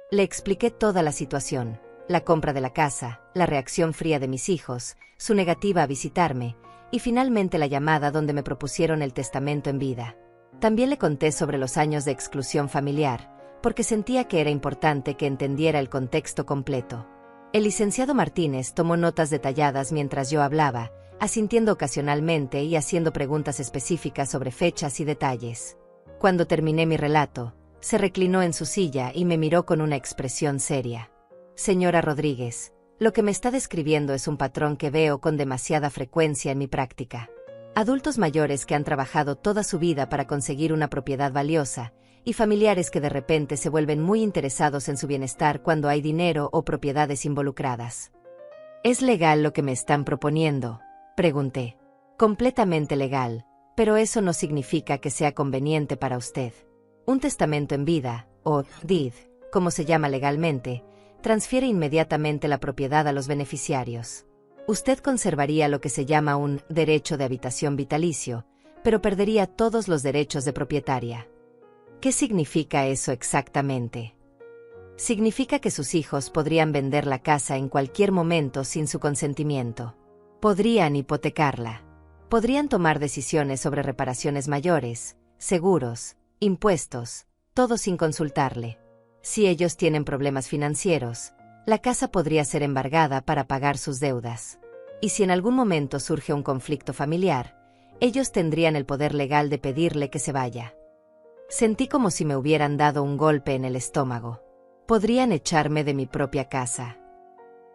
Le expliqué toda la situación. La compra de la casa, la reacción fría de mis hijos, su negativa a visitarme, y finalmente la llamada donde me propusieron el testamento en vida. También le conté sobre los años de exclusión familiar, porque sentía que era importante que entendiera el contexto completo. El licenciado Martínez tomó notas detalladas mientras yo hablaba, asintiendo ocasionalmente y haciendo preguntas específicas sobre fechas y detalles. Cuando terminé mi relato, se reclinó en su silla y me miró con una expresión seria. Señora Rodríguez, lo que me está describiendo es un patrón que veo con demasiada frecuencia en mi práctica. Adultos mayores que han trabajado toda su vida para conseguir una propiedad valiosa, y familiares que de repente se vuelven muy interesados en su bienestar cuando hay dinero o propiedades involucradas. ¿Es legal lo que me están proponiendo?, pregunté. Completamente legal, pero eso no significa que sea conveniente para usted. Un testamento en vida, o deed, como se llama legalmente, transfiere inmediatamente la propiedad a los beneficiarios. Usted conservaría lo que se llama un derecho de habitación vitalicio, pero perdería todos los derechos de propietaria. ¿Qué significa eso exactamente? Significa que sus hijos podrían vender la casa en cualquier momento sin su consentimiento. Podrían hipotecarla. Podrían tomar decisiones sobre reparaciones mayores, seguros, impuestos, todo sin consultarle. Si ellos tienen problemas financieros, la casa podría ser embargada para pagar sus deudas. Y si en algún momento surge un conflicto familiar, ellos tendrían el poder legal de pedirle que se vaya. Sentí como si me hubieran dado un golpe en el estómago. Podrían echarme de mi propia casa.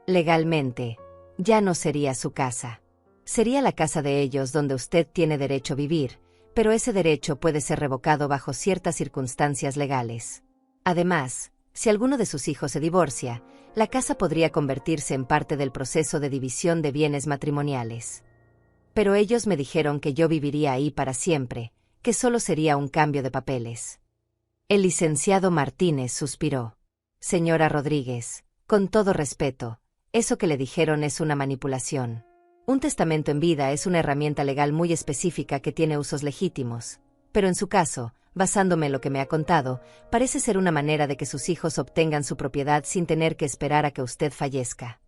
Legalmente, ya no sería su casa. Sería la casa de ellos donde usted tiene derecho a vivir, pero ese derecho puede ser revocado bajo ciertas circunstancias legales. Además, si alguno de sus hijos se divorcia, la casa podría convertirse en parte del proceso de división de bienes matrimoniales. Pero ellos me dijeron que yo viviría ahí para siempre, que solo sería un cambio de papeles. El licenciado Martínez suspiró. Señora Rodríguez, con todo respeto, eso que le dijeron es una manipulación. Un testamento en vida es una herramienta legal muy específica que tiene usos legítimos, pero en su caso, basándome en lo que me ha contado, parece ser una manera de que sus hijos obtengan su propiedad sin tener que esperar a que usted fallezca.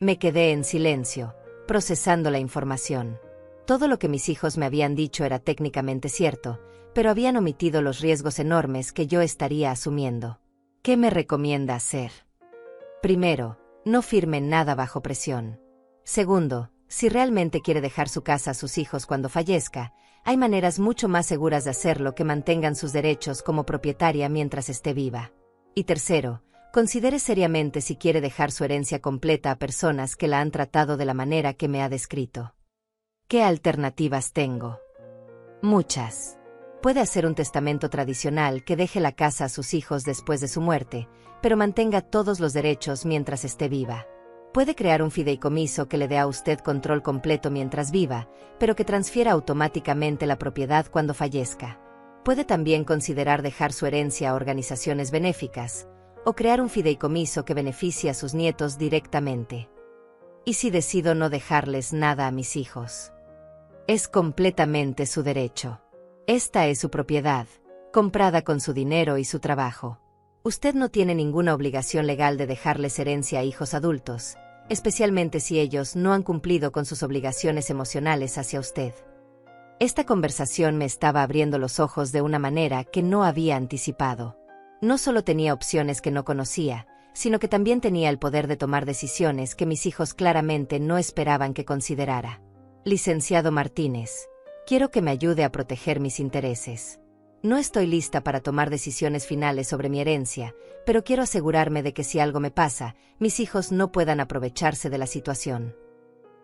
Me quedé en silencio, procesando la información. Todo lo que mis hijos me habían dicho era técnicamente cierto, pero habían omitido los riesgos enormes que yo estaría asumiendo. ¿Qué me recomienda hacer? Primero, no firme nada bajo presión. Segundo, si realmente quiere dejar su casa a sus hijos cuando fallezca, hay maneras mucho más seguras de hacerlo que mantengan sus derechos como propietaria mientras esté viva. Y tercero, considere seriamente si quiere dejar su herencia completa a personas que la han tratado de la manera que me ha descrito. ¿Qué alternativas tengo? Muchas. Puede hacer un testamento tradicional que deje la casa a sus hijos después de su muerte, pero mantenga todos los derechos mientras esté viva. Puede crear un fideicomiso que le dé a usted control completo mientras viva, pero que transfiera automáticamente la propiedad cuando fallezca. Puede también considerar dejar su herencia a organizaciones benéficas, o crear un fideicomiso que beneficie a sus nietos directamente. ¿Y si decido no dejarles nada a mis hijos? Es completamente su derecho. Esta es su propiedad, comprada con su dinero y su trabajo. Usted no tiene ninguna obligación legal de dejarles herencia a hijos adultos, especialmente si ellos no han cumplido con sus obligaciones emocionales hacia usted. Esta conversación me estaba abriendo los ojos de una manera que no había anticipado. No solo tenía opciones que no conocía, sino que también tenía el poder de tomar decisiones que mis hijos claramente no esperaban que considerara. Licenciado Martínez, quiero que me ayude a proteger mis intereses. No estoy lista para tomar decisiones finales sobre mi herencia, pero quiero asegurarme de que si algo me pasa, mis hijos no puedan aprovecharse de la situación.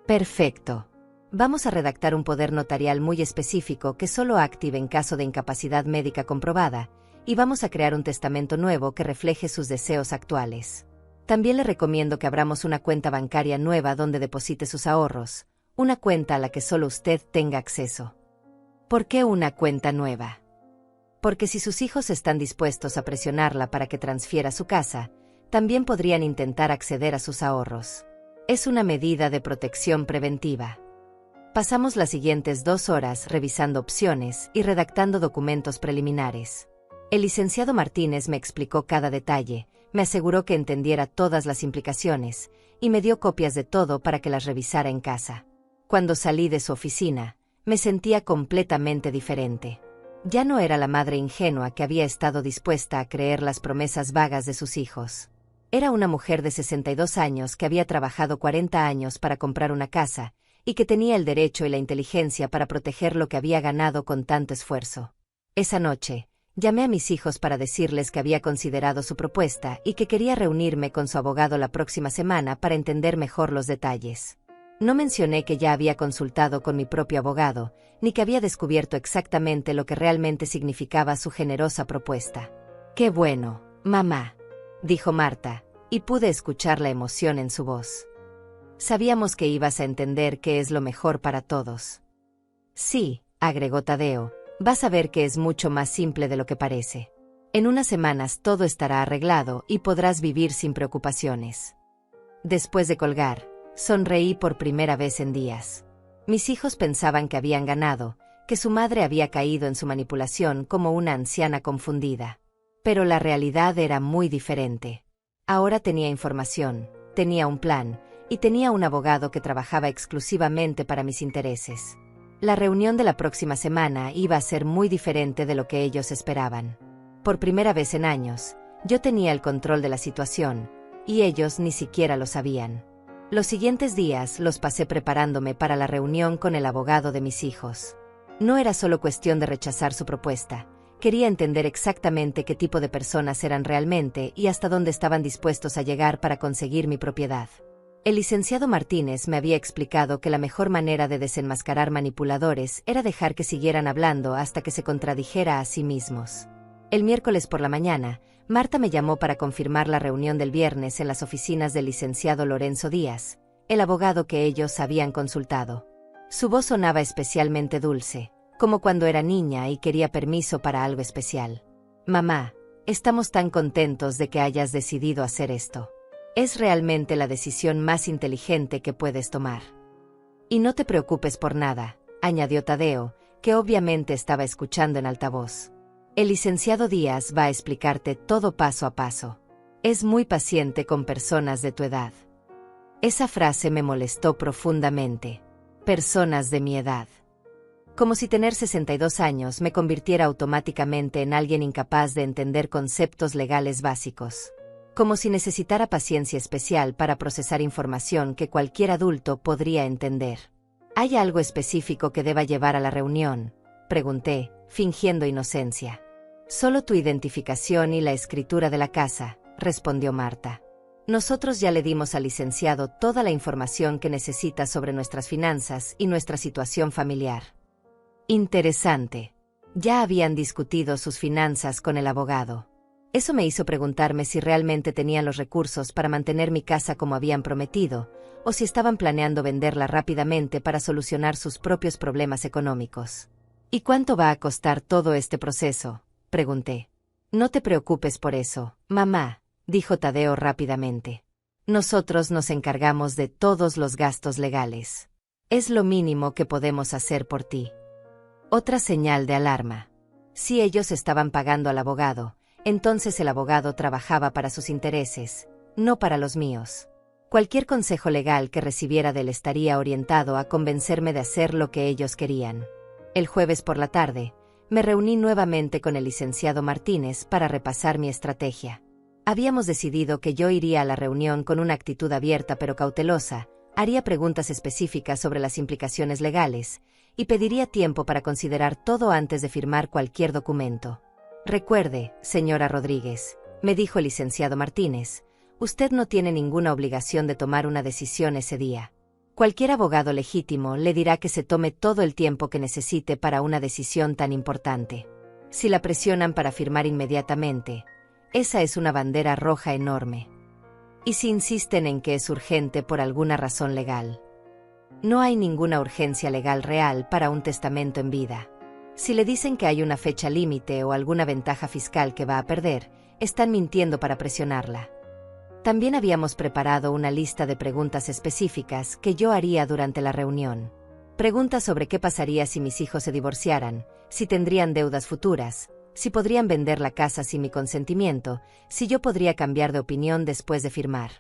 Perfecto. Vamos a redactar un poder notarial muy específico que solo active en caso de incapacidad médica comprobada, y vamos a crear un testamento nuevo que refleje sus deseos actuales. También le recomiendo que abramos una cuenta bancaria nueva donde deposite sus ahorros, una cuenta a la que solo usted tenga acceso. ¿Por qué una cuenta nueva? Porque si sus hijos están dispuestos a presionarla para que transfiera su casa, también podrían intentar acceder a sus ahorros. Es una medida de protección preventiva. Pasamos las siguientes 2 horas revisando opciones y redactando documentos preliminares. El licenciado Martínez me explicó cada detalle, me aseguró que entendiera todas las implicaciones, y me dio copias de todo para que las revisara en casa. Cuando salí de su oficina, me sentía completamente diferente. Ya no era la madre ingenua que había estado dispuesta a creer las promesas vagas de sus hijos. Era una mujer de 62 años que había trabajado 40 años para comprar una casa, y que tenía el derecho y la inteligencia para proteger lo que había ganado con tanto esfuerzo. Esa noche, llamé a mis hijos para decirles que había considerado su propuesta y que quería reunirme con su abogado la próxima semana para entender mejor los detalles. No mencioné que ya había consultado con mi propio abogado, ni que había descubierto exactamente lo que realmente significaba su generosa propuesta. «Qué bueno, mamá», dijo Marta, y pude escuchar la emoción en su voz. «Sabíamos que ibas a entender qué es lo mejor para todos». «Sí», agregó Tadeo, «vas a ver que es mucho más simple de lo que parece. En unas semanas todo estará arreglado y podrás vivir sin preocupaciones». Después de colgar, sonreí por primera vez en días. Mis hijos pensaban que habían ganado, que su madre había caído en su manipulación como una anciana confundida. Pero la realidad era muy diferente. Ahora tenía información, tenía un plan, y tenía un abogado que trabajaba exclusivamente para mis intereses. La reunión de la próxima semana iba a ser muy diferente de lo que ellos esperaban. Por primera vez en años, yo tenía el control de la situación, y ellos ni siquiera lo sabían. Los siguientes días los pasé preparándome para la reunión con el abogado de mis hijos. No era solo cuestión de rechazar su propuesta. Quería entender exactamente qué tipo de personas eran realmente y hasta dónde estaban dispuestos a llegar para conseguir mi propiedad. El licenciado Martínez me había explicado que la mejor manera de desenmascarar manipuladores era dejar que siguieran hablando hasta que se contradijera a sí mismos. El miércoles por la mañana, Marta me llamó para confirmar la reunión del viernes en las oficinas del licenciado Lorenzo Díaz, el abogado que ellos habían consultado. Su voz sonaba especialmente dulce, como cuando era niña y quería permiso para algo especial. «Mamá, estamos tan contentos de que hayas decidido hacer esto. Es realmente la decisión más inteligente que puedes tomar. Y no te preocupes por nada», añadió Tadeo, que obviamente estaba escuchando en altavoz. «El licenciado Díaz va a explicarte todo paso a paso. Es muy paciente con personas de tu edad». Esa frase me molestó profundamente. Personas de mi edad. Como si tener 62 años me convirtiera automáticamente en alguien incapaz de entender conceptos legales básicos. Como si necesitara paciencia especial para procesar información que cualquier adulto podría entender. ¿Hay algo específico que deba llevar a la reunión?, pregunté, fingiendo inocencia. Solo tu identificación y la escritura de la casa, respondió Marta. Nosotros ya le dimos al licenciado toda la información que necesita sobre nuestras finanzas y nuestra situación familiar. Interesante. Ya habían discutido sus finanzas con el abogado. Eso me hizo preguntarme si realmente tenían los recursos para mantener mi casa como habían prometido, o si estaban planeando venderla rápidamente para solucionar sus propios problemas económicos. ¿Y cuánto va a costar todo este proceso?, pregunté. No te preocupes por eso, mamá, dijo Tadeo rápidamente. Nosotros nos encargamos de todos los gastos legales. Es lo mínimo que podemos hacer por ti. Otra señal de alarma. Si ellos estaban pagando al abogado, entonces el abogado trabajaba para sus intereses, no para los míos. Cualquier consejo legal que recibiera de él estaría orientado a convencerme de hacer lo que ellos querían. El jueves por la tarde, me reuní nuevamente con el licenciado Martínez para repasar mi estrategia. Habíamos decidido que yo iría a la reunión con una actitud abierta pero cautelosa, haría preguntas específicas sobre las implicaciones legales, y pediría tiempo para considerar todo antes de firmar cualquier documento. Recuerde, señora Rodríguez, me dijo el licenciado Martínez, usted no tiene ninguna obligación de tomar una decisión ese día. Cualquier abogado legítimo le dirá que se tome todo el tiempo que necesite para una decisión tan importante. Si la presionan para firmar inmediatamente, esa es una bandera roja enorme. Y si insisten en que es urgente por alguna razón legal. No hay ninguna urgencia legal real para un testamento en vida. Si le dicen que hay una fecha límite o alguna ventaja fiscal que va a perder, están mintiendo para presionarla. También habíamos preparado una lista de preguntas específicas que yo haría durante la reunión. Preguntas sobre qué pasaría si mis hijos se divorciaran, si tendrían deudas futuras, si podrían vender la casa sin mi consentimiento, si yo podría cambiar de opinión después de firmar.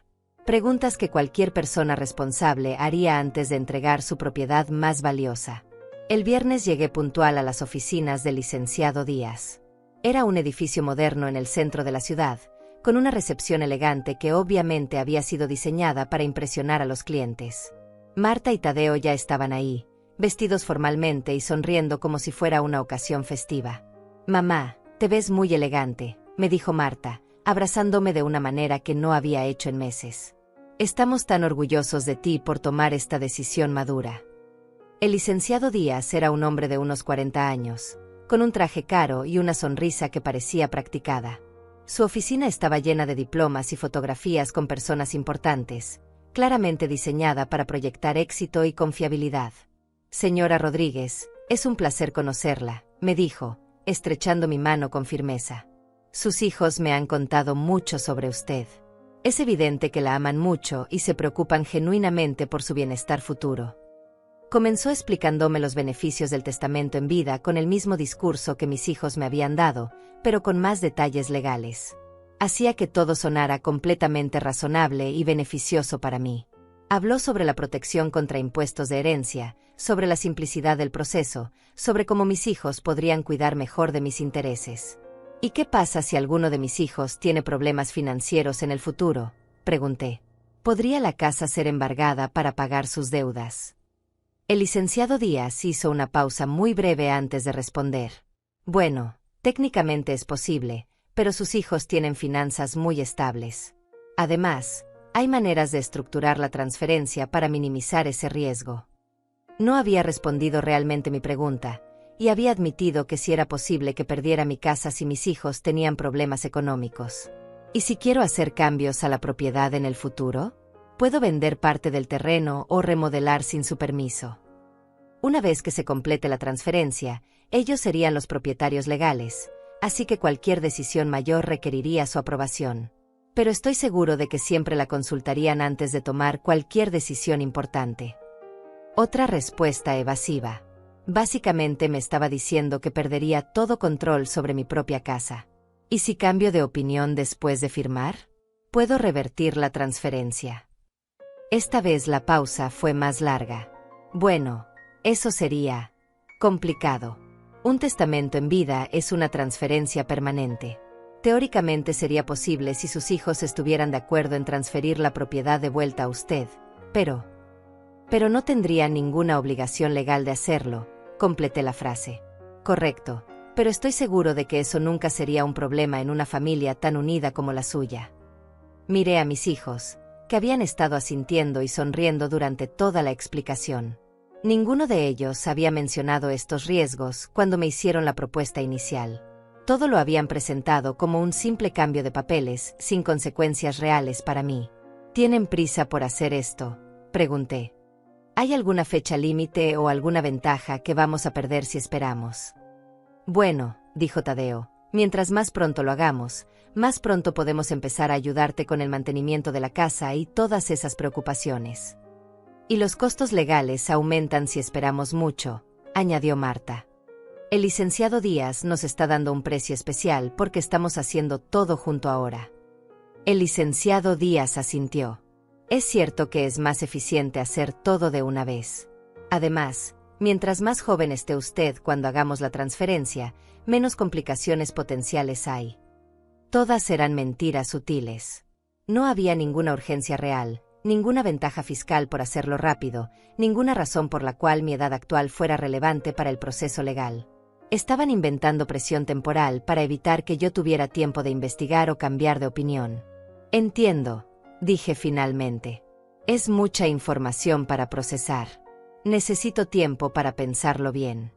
Preguntas que cualquier persona responsable haría antes de entregar su propiedad más valiosa. El viernes llegué puntual a las oficinas del licenciado Díaz. Era un edificio moderno en el centro de la ciudad, con una recepción elegante que obviamente había sido diseñada para impresionar a los clientes. Marta y Tadeo ya estaban ahí, vestidos formalmente y sonriendo como si fuera una ocasión festiva. «Mamá, te ves muy elegante», me dijo Marta, abrazándome de una manera que no había hecho en meses. «Estamos tan orgullosos de ti por tomar esta decisión madura». El licenciado Díaz era un hombre de unos 40 años, con un traje caro y una sonrisa que parecía practicada. Su oficina estaba llena de diplomas y fotografías con personas importantes, claramente diseñada para proyectar éxito y confiabilidad. «Señora Rodríguez, es un placer conocerla», me dijo, estrechando mi mano con firmeza. «Sus hijos me han contado mucho sobre usted. Es evidente que la aman mucho y se preocupan genuinamente por su bienestar futuro». Comenzó explicándome los beneficios del testamento en vida con el mismo discurso que mis hijos me habían dado, pero con más detalles legales. Hacía que todo sonara completamente razonable y beneficioso para mí. Habló sobre la protección contra impuestos de herencia, sobre la simplicidad del proceso, sobre cómo mis hijos podrían cuidar mejor de mis intereses. «¿Y qué pasa si alguno de mis hijos tiene problemas financieros en el futuro?», pregunté. «¿Podría la casa ser embargada para pagar sus deudas?». El licenciado Díaz hizo una pausa muy breve antes de responder. «Bueno, técnicamente es posible, pero sus hijos tienen finanzas muy estables. Además, hay maneras de estructurar la transferencia para minimizar ese riesgo». No había respondido realmente mi pregunta, y había admitido que sí era posible que perdiera mi casa si mis hijos tenían problemas económicos. ¿Y si quiero hacer cambios a la propiedad en el futuro? ¿Puedo vender parte del terreno o remodelar sin su permiso? Una vez que se complete la transferencia, ellos serían los propietarios legales, así que cualquier decisión mayor requeriría su aprobación. Pero estoy seguro de que siempre la consultarían antes de tomar cualquier decisión importante. Otra respuesta evasiva. Básicamente me estaba diciendo que perdería todo control sobre mi propia casa. ¿Y si cambio de opinión después de firmar? ¿Puedo revertir la transferencia? Esta vez la pausa fue más larga. Bueno, eso sería complicado. Un testamento en vida es una transferencia permanente. Teóricamente sería posible si sus hijos estuvieran de acuerdo en transferir la propiedad de vuelta a usted, pero no tendría ninguna obligación legal de hacerlo, completé la frase. Correcto, pero estoy seguro de que eso nunca sería un problema en una familia tan unida como la suya. Miré a mis hijos, que habían estado asintiendo y sonriendo durante toda la explicación. Ninguno de ellos había mencionado estos riesgos cuando me hicieron la propuesta inicial. Todo lo habían presentado como un simple cambio de papeles, sin consecuencias reales para mí. ¿Tienen prisa por hacer esto?, pregunté. ¿Hay alguna fecha límite o alguna ventaja que vamos a perder si esperamos? Bueno, dijo Tadeo, mientras más pronto lo hagamos, más pronto podemos empezar a ayudarte con el mantenimiento de la casa y todas esas preocupaciones. Y los costos legales aumentan si esperamos mucho, añadió Marta. El licenciado Díaz nos está dando un precio especial porque estamos haciendo todo junto ahora. El licenciado Díaz asintió. Es cierto que es más eficiente hacer todo de una vez. Además, mientras más joven esté usted cuando hagamos la transferencia, menos complicaciones potenciales hay. Todas serán mentiras sutiles. No había ninguna urgencia real, ninguna ventaja fiscal por hacerlo rápido, ninguna razón por la cual mi edad actual fuera relevante para el proceso legal. Estaban inventando presión temporal para evitar que yo tuviera tiempo de investigar o cambiar de opinión. Entiendo, dije finalmente. Es mucha información para procesar. Necesito tiempo para pensarlo bien.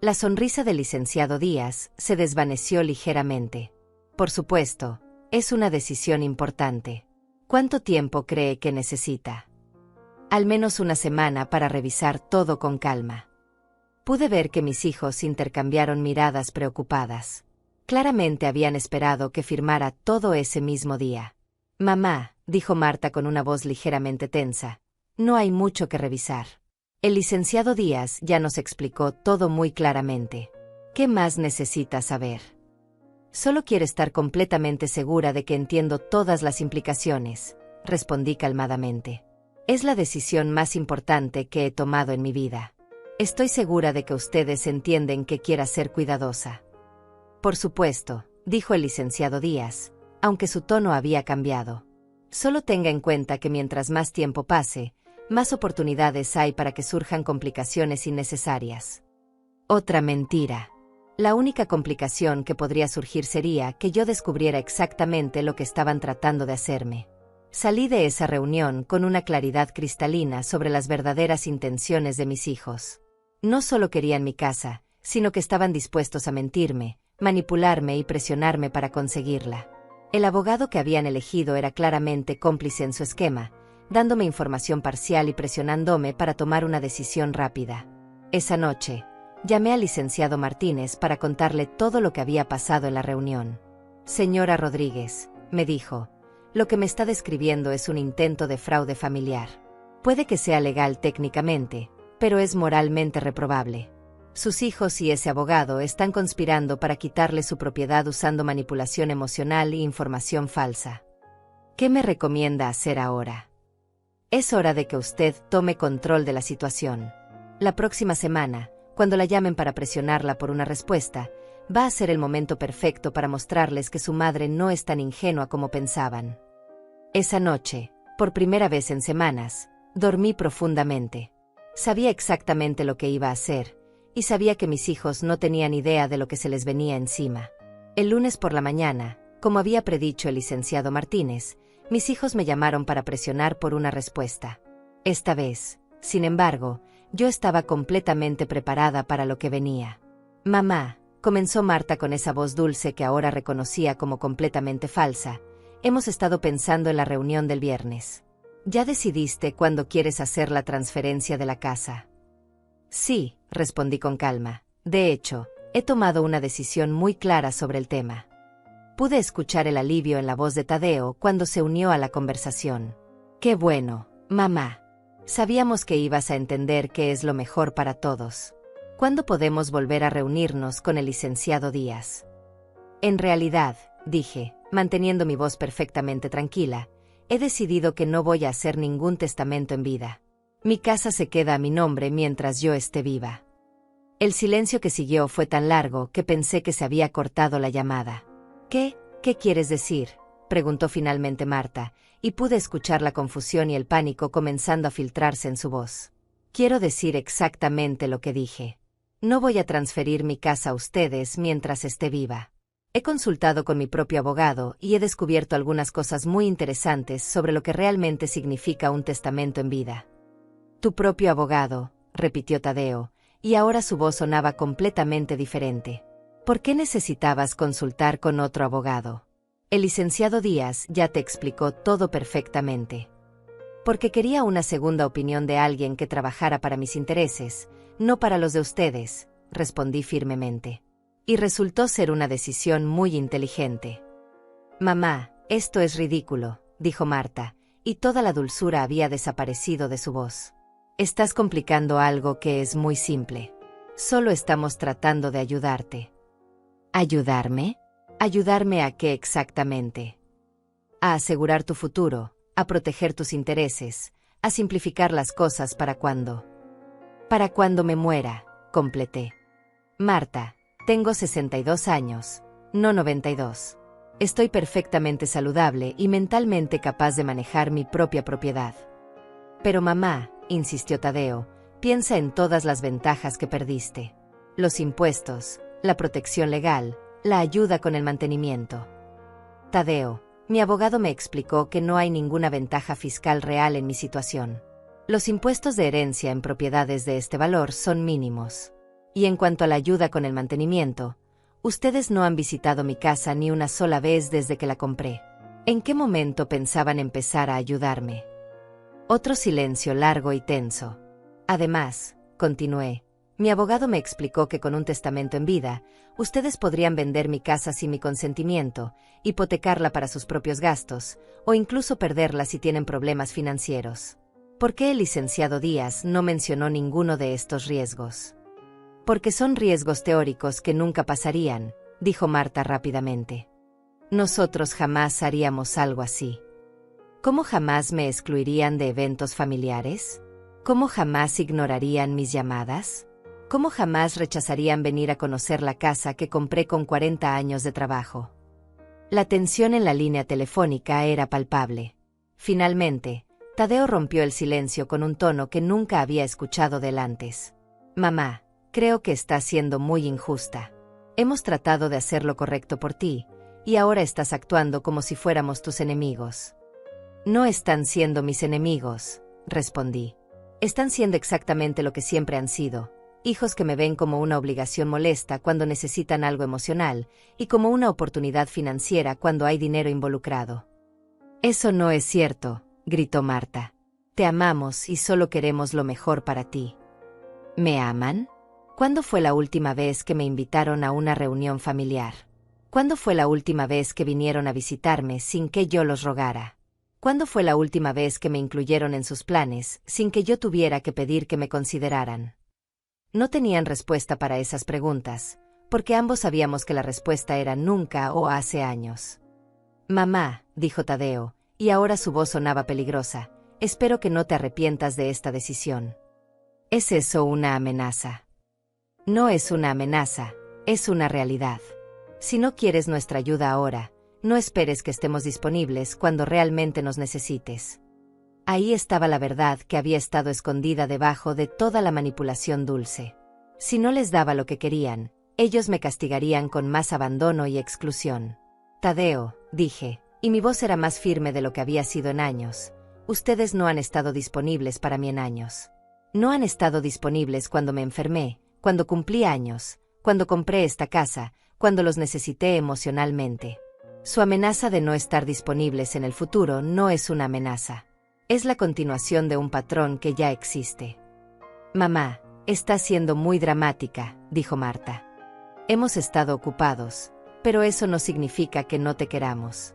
La sonrisa del licenciado Díaz se desvaneció ligeramente. Por supuesto, es una decisión importante. ¿Cuánto tiempo cree que necesita? Al menos una semana para revisar todo con calma. Pude ver que mis hijos intercambiaron miradas preocupadas. Claramente habían esperado que firmara todo ese mismo día. Mamá, dijo Marta con una voz ligeramente tensa, no hay mucho que revisar. El licenciado Díaz ya nos explicó todo muy claramente. ¿Qué más necesita saber? Solo quiero estar completamente segura de que entiendo todas las implicaciones, respondí calmadamente. Es la decisión más importante que he tomado en mi vida. Estoy segura de que ustedes entienden que quiera ser cuidadosa. Por supuesto, dijo el licenciado Díaz, aunque su tono había cambiado. Solo tenga en cuenta que mientras más tiempo pase, más oportunidades hay para que surjan complicaciones innecesarias. Otra mentira. La única complicación que podría surgir sería que yo descubriera exactamente lo que estaban tratando de hacerme. Salí de esa reunión con una claridad cristalina sobre las verdaderas intenciones de mis hijos. No solo querían mi casa, sino que estaban dispuestos a mentirme, manipularme y presionarme para conseguirla. El abogado que habían elegido era claramente cómplice en su esquema, dándome información parcial y presionándome para tomar una decisión rápida. Esa noche, llamé al licenciado Martínez para contarle todo lo que había pasado en la reunión. Señora Rodríguez, me dijo, lo que me está describiendo es un intento de fraude familiar. Puede que sea legal técnicamente, pero es moralmente reprobable. Sus hijos y ese abogado están conspirando para quitarle su propiedad usando manipulación emocional e información falsa. ¿Qué me recomienda hacer ahora? Es hora de que usted tome control de la situación. La próxima semana, cuando la llamen para presionarla por una respuesta, va a ser el momento perfecto para mostrarles que su madre no es tan ingenua como pensaban. Esa noche, por primera vez en semanas, dormí profundamente. Sabía exactamente lo que iba a hacer, y sabía que mis hijos no tenían idea de lo que se les venía encima. El lunes por la mañana, como había predicho el licenciado Martínez, mis hijos me llamaron para presionar por una respuesta. Esta vez, sin embargo, yo estaba completamente preparada para lo que venía. Mamá, comenzó Marta con esa voz dulce que ahora reconocía como completamente falsa, hemos estado pensando en la reunión del viernes. ¿Ya decidiste cuándo quieres hacer la transferencia de la casa? Sí, respondí con calma. De hecho, he tomado una decisión muy clara sobre el tema. Pude escuchar el alivio en la voz de Tadeo cuando se unió a la conversación. Qué bueno, mamá. Sabíamos que ibas a entender qué es lo mejor para todos. ¿Cuándo podemos volver a reunirnos con el licenciado Díaz? En realidad, dije, manteniendo mi voz perfectamente tranquila, He decidido que no voy a hacer ningún testamento en vida. Mi casa se queda a mi nombre mientras yo esté viva. El silencio que siguió fue tan largo que pensé que se había cortado la llamada. ¿Qué quieres decir?, preguntó finalmente Marta, y pude escuchar la confusión y el pánico comenzando a filtrarse en su voz. Quiero decir exactamente lo que dije. No voy a transferir mi casa a ustedes mientras esté viva. He consultado con mi propio abogado y he descubierto algunas cosas muy interesantes sobre lo que realmente significa un testamento en vida. Tu propio abogado, repitió Tadeo, y ahora su voz sonaba completamente diferente. ¿Por qué necesitabas consultar con otro abogado? El licenciado Díaz ya te explicó todo perfectamente. Porque quería una segunda opinión de alguien que trabajara para mis intereses, no para los de ustedes, respondí firmemente. Y resultó ser una decisión muy inteligente. Mamá, esto es ridículo, dijo Marta, y toda la dulzura había desaparecido de su voz. Estás complicando algo que es muy simple. Solo estamos tratando de ayudarte. ¿Ayudarme? ¿Ayudarme a qué exactamente? A asegurar tu futuro, a proteger tus intereses, a simplificar las cosas para cuando me muera, completé. Marta, tengo 62 años, no 92. Estoy perfectamente saludable y mentalmente capaz de manejar mi propia propiedad. Pero mamá, insistió Tadeo, piensa en todas las ventajas que perdiste. Los impuestos, la protección legal, la ayuda con el mantenimiento. Tadeo, mi abogado me explicó que no hay ninguna ventaja fiscal real en mi situación. Los impuestos de herencia en propiedades de este valor son mínimos. Y en cuanto a la ayuda con el mantenimiento, ustedes no han visitado mi casa ni una sola vez desde que la compré. ¿En qué momento pensaban empezar a ayudarme? Otro silencio largo y tenso. Además, continué, mi abogado me explicó que con un testamento en vida, ustedes podrían vender mi casa sin mi consentimiento, hipotecarla para sus propios gastos, o incluso perderla si tienen problemas financieros. ¿Por qué el licenciado Díaz no mencionó ninguno de estos riesgos? Porque son riesgos teóricos que nunca pasarían, dijo Marta rápidamente. Nosotros jamás haríamos algo así. ¿Cómo jamás me excluirían de eventos familiares? ¿Cómo jamás ignorarían mis llamadas? ¿Cómo jamás rechazarían venir a conocer la casa que compré con 40 años de trabajo? La tensión en la línea telefónica era palpable. Finalmente, Tadeo rompió el silencio con un tono que nunca había escuchado de él antes. Mamá, creo que estás siendo muy injusta. Hemos tratado de hacer lo correcto por ti, y ahora estás actuando como si fuéramos tus enemigos. No están siendo mis enemigos, respondí. Están siendo exactamente lo que siempre han sido, hijos que me ven como una obligación molesta cuando necesitan algo emocional, y como una oportunidad financiera cuando hay dinero involucrado. Eso no es cierto, gritó Marta. Te amamos y solo queremos lo mejor para ti. ¿Me aman? ¿Cuándo fue la última vez que me invitaron a una reunión familiar? ¿Cuándo fue la última vez que vinieron a visitarme sin que yo los rogara? ¿Cuándo fue la última vez que me incluyeron en sus planes sin que yo tuviera que pedir que me consideraran? No tenían respuesta para esas preguntas, porque ambos sabíamos que la respuesta era nunca o hace años. Mamá, dijo Tadeo, y ahora su voz sonaba peligrosa, espero que no te arrepientas de esta decisión. ¿Es eso una amenaza? No es una amenaza, es una realidad. Si no quieres nuestra ayuda ahora, no esperes que estemos disponibles cuando realmente nos necesites. Ahí estaba la verdad que había estado escondida debajo de toda la manipulación dulce. Si no les daba lo que querían, ellos me castigarían con más abandono y exclusión. Tadeo, dije, y mi voz era más firme de lo que había sido en años, ustedes no han estado disponibles para mí en años. No han estado disponibles cuando me enfermé, cuando cumplí años, cuando compré esta casa, cuando los necesité emocionalmente. Su amenaza de no estar disponibles en el futuro no es una amenaza. Es la continuación de un patrón que ya existe. Mamá, estás siendo muy dramática, dijo Marta. Hemos estado ocupados, pero eso no significa que no te queramos.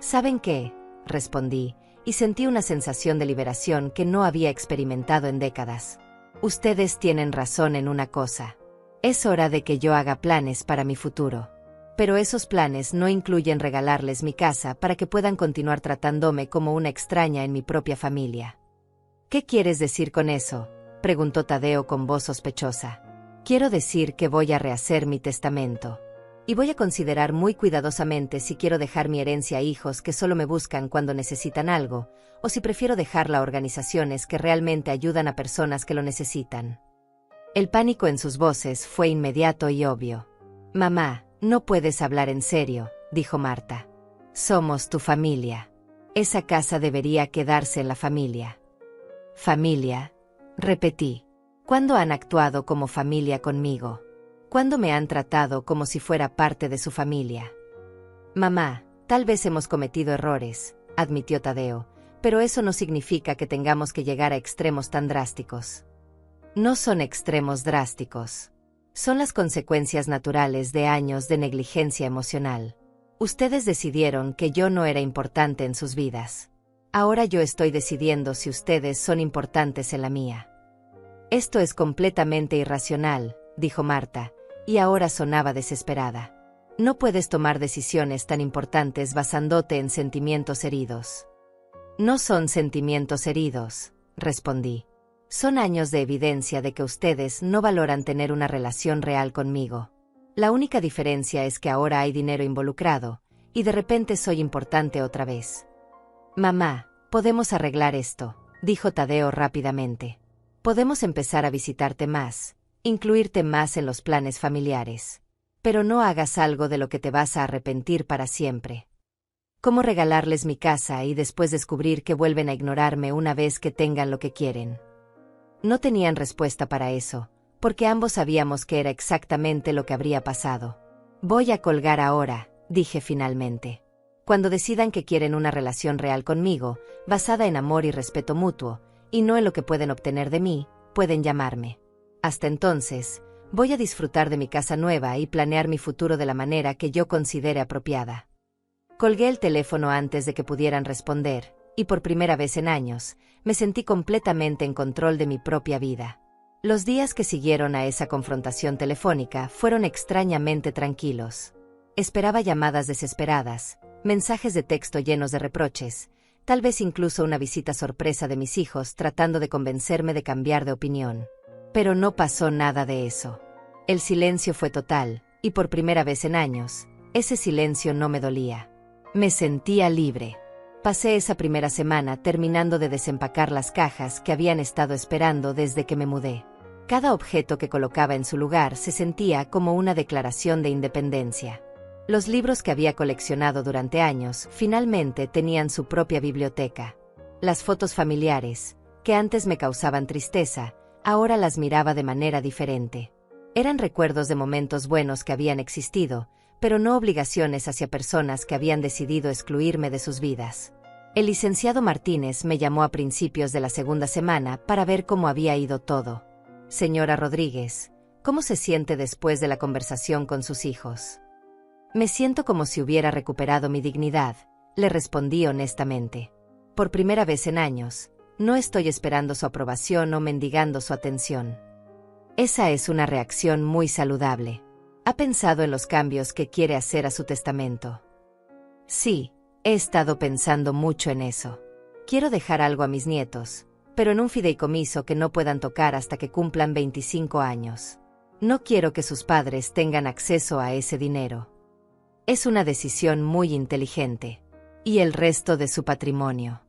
¿Saben qué?, respondí, y sentí una sensación de liberación que no había experimentado en décadas. Ustedes tienen razón en una cosa. Es hora de que yo haga planes para mi futuro. Pero esos planes no incluyen regalarles mi casa para que puedan continuar tratándome como una extraña en mi propia familia. ¿Qué quieres decir con eso?, preguntó Tadeo con voz sospechosa. Quiero decir que voy a rehacer mi testamento. Y voy a considerar muy cuidadosamente si quiero dejar mi herencia a hijos que solo me buscan cuando necesitan algo, o si prefiero dejarla a organizaciones que realmente ayudan a personas que lo necesitan. El pánico en sus voces fue inmediato y obvio. Mamá, no puedes hablar en serio, dijo Marta. Somos tu familia. Esa casa debería quedarse en la familia. Familia, repetí. ¿Cuándo han actuado como familia conmigo? ¿Cuándo me han tratado como si fuera parte de su familia? Mamá, tal vez hemos cometido errores, admitió Tadeo, pero eso no significa que tengamos que llegar a extremos tan drásticos. No son extremos drásticos. Son las consecuencias naturales de años de negligencia emocional. Ustedes decidieron que yo no era importante en sus vidas. Ahora yo estoy decidiendo si ustedes son importantes en la mía. Esto es completamente irracional, dijo Marta, y ahora sonaba desesperada. No puedes tomar decisiones tan importantes basándote en sentimientos heridos. No son sentimientos heridos, respondí. Son años de evidencia de que ustedes no valoran tener una relación real conmigo. La única diferencia es que ahora hay dinero involucrado, y de repente soy importante otra vez. Mamá, podemos arreglar esto, dijo Tadeo rápidamente. Podemos empezar a visitarte más, incluirte más en los planes familiares. Pero no hagas algo de lo que te vas a arrepentir para siempre. ¿Cómo regalarles mi casa y después descubrir que vuelven a ignorarme una vez que tengan lo que quieren? No tenían respuesta para eso, porque ambos sabíamos que era exactamente lo que habría pasado. Voy a colgar ahora, dije finalmente. Cuando decidan que quieren una relación real conmigo, basada en amor y respeto mutuo, y no en lo que pueden obtener de mí, pueden llamarme. Hasta entonces, voy a disfrutar de mi casa nueva y planear mi futuro de la manera que yo considere apropiada. Colgué el teléfono antes de que pudieran responder, y por primera vez en años, me sentí completamente en control de mi propia vida. Los días que siguieron a esa confrontación telefónica fueron extrañamente tranquilos. Esperaba llamadas desesperadas, mensajes de texto llenos de reproches, tal vez incluso una visita sorpresa de mis hijos tratando de convencerme de cambiar de opinión. Pero no pasó nada de eso. El silencio fue total, y por primera vez en años, ese silencio no me dolía. Me sentía libre. Pasé esa primera semana terminando de desempacar las cajas que habían estado esperando desde que me mudé. Cada objeto que colocaba en su lugar se sentía como una declaración de independencia. Los libros que había coleccionado durante años finalmente tenían su propia biblioteca. Las fotos familiares, que antes me causaban tristeza, ahora las miraba de manera diferente. Eran recuerdos de momentos buenos que habían existido, pero no obligaciones hacia personas que habían decidido excluirme de sus vidas. El licenciado Martínez me llamó a principios de la segunda semana para ver cómo había ido todo. Señora Rodríguez, ¿cómo se siente después de la conversación con sus hijos? Me siento como si hubiera recuperado mi dignidad, le respondí honestamente. Por primera vez en años, no estoy esperando su aprobación o mendigando su atención. Esa es una reacción muy saludable. ¿Ha pensado en los cambios que quiere hacer a su testamento? Sí, he estado pensando mucho en eso. Quiero dejar algo a mis nietos, pero en un fideicomiso que no puedan tocar hasta que cumplan 25 años. No quiero que sus padres tengan acceso a ese dinero. Es una decisión muy inteligente. Y el resto de su patrimonio.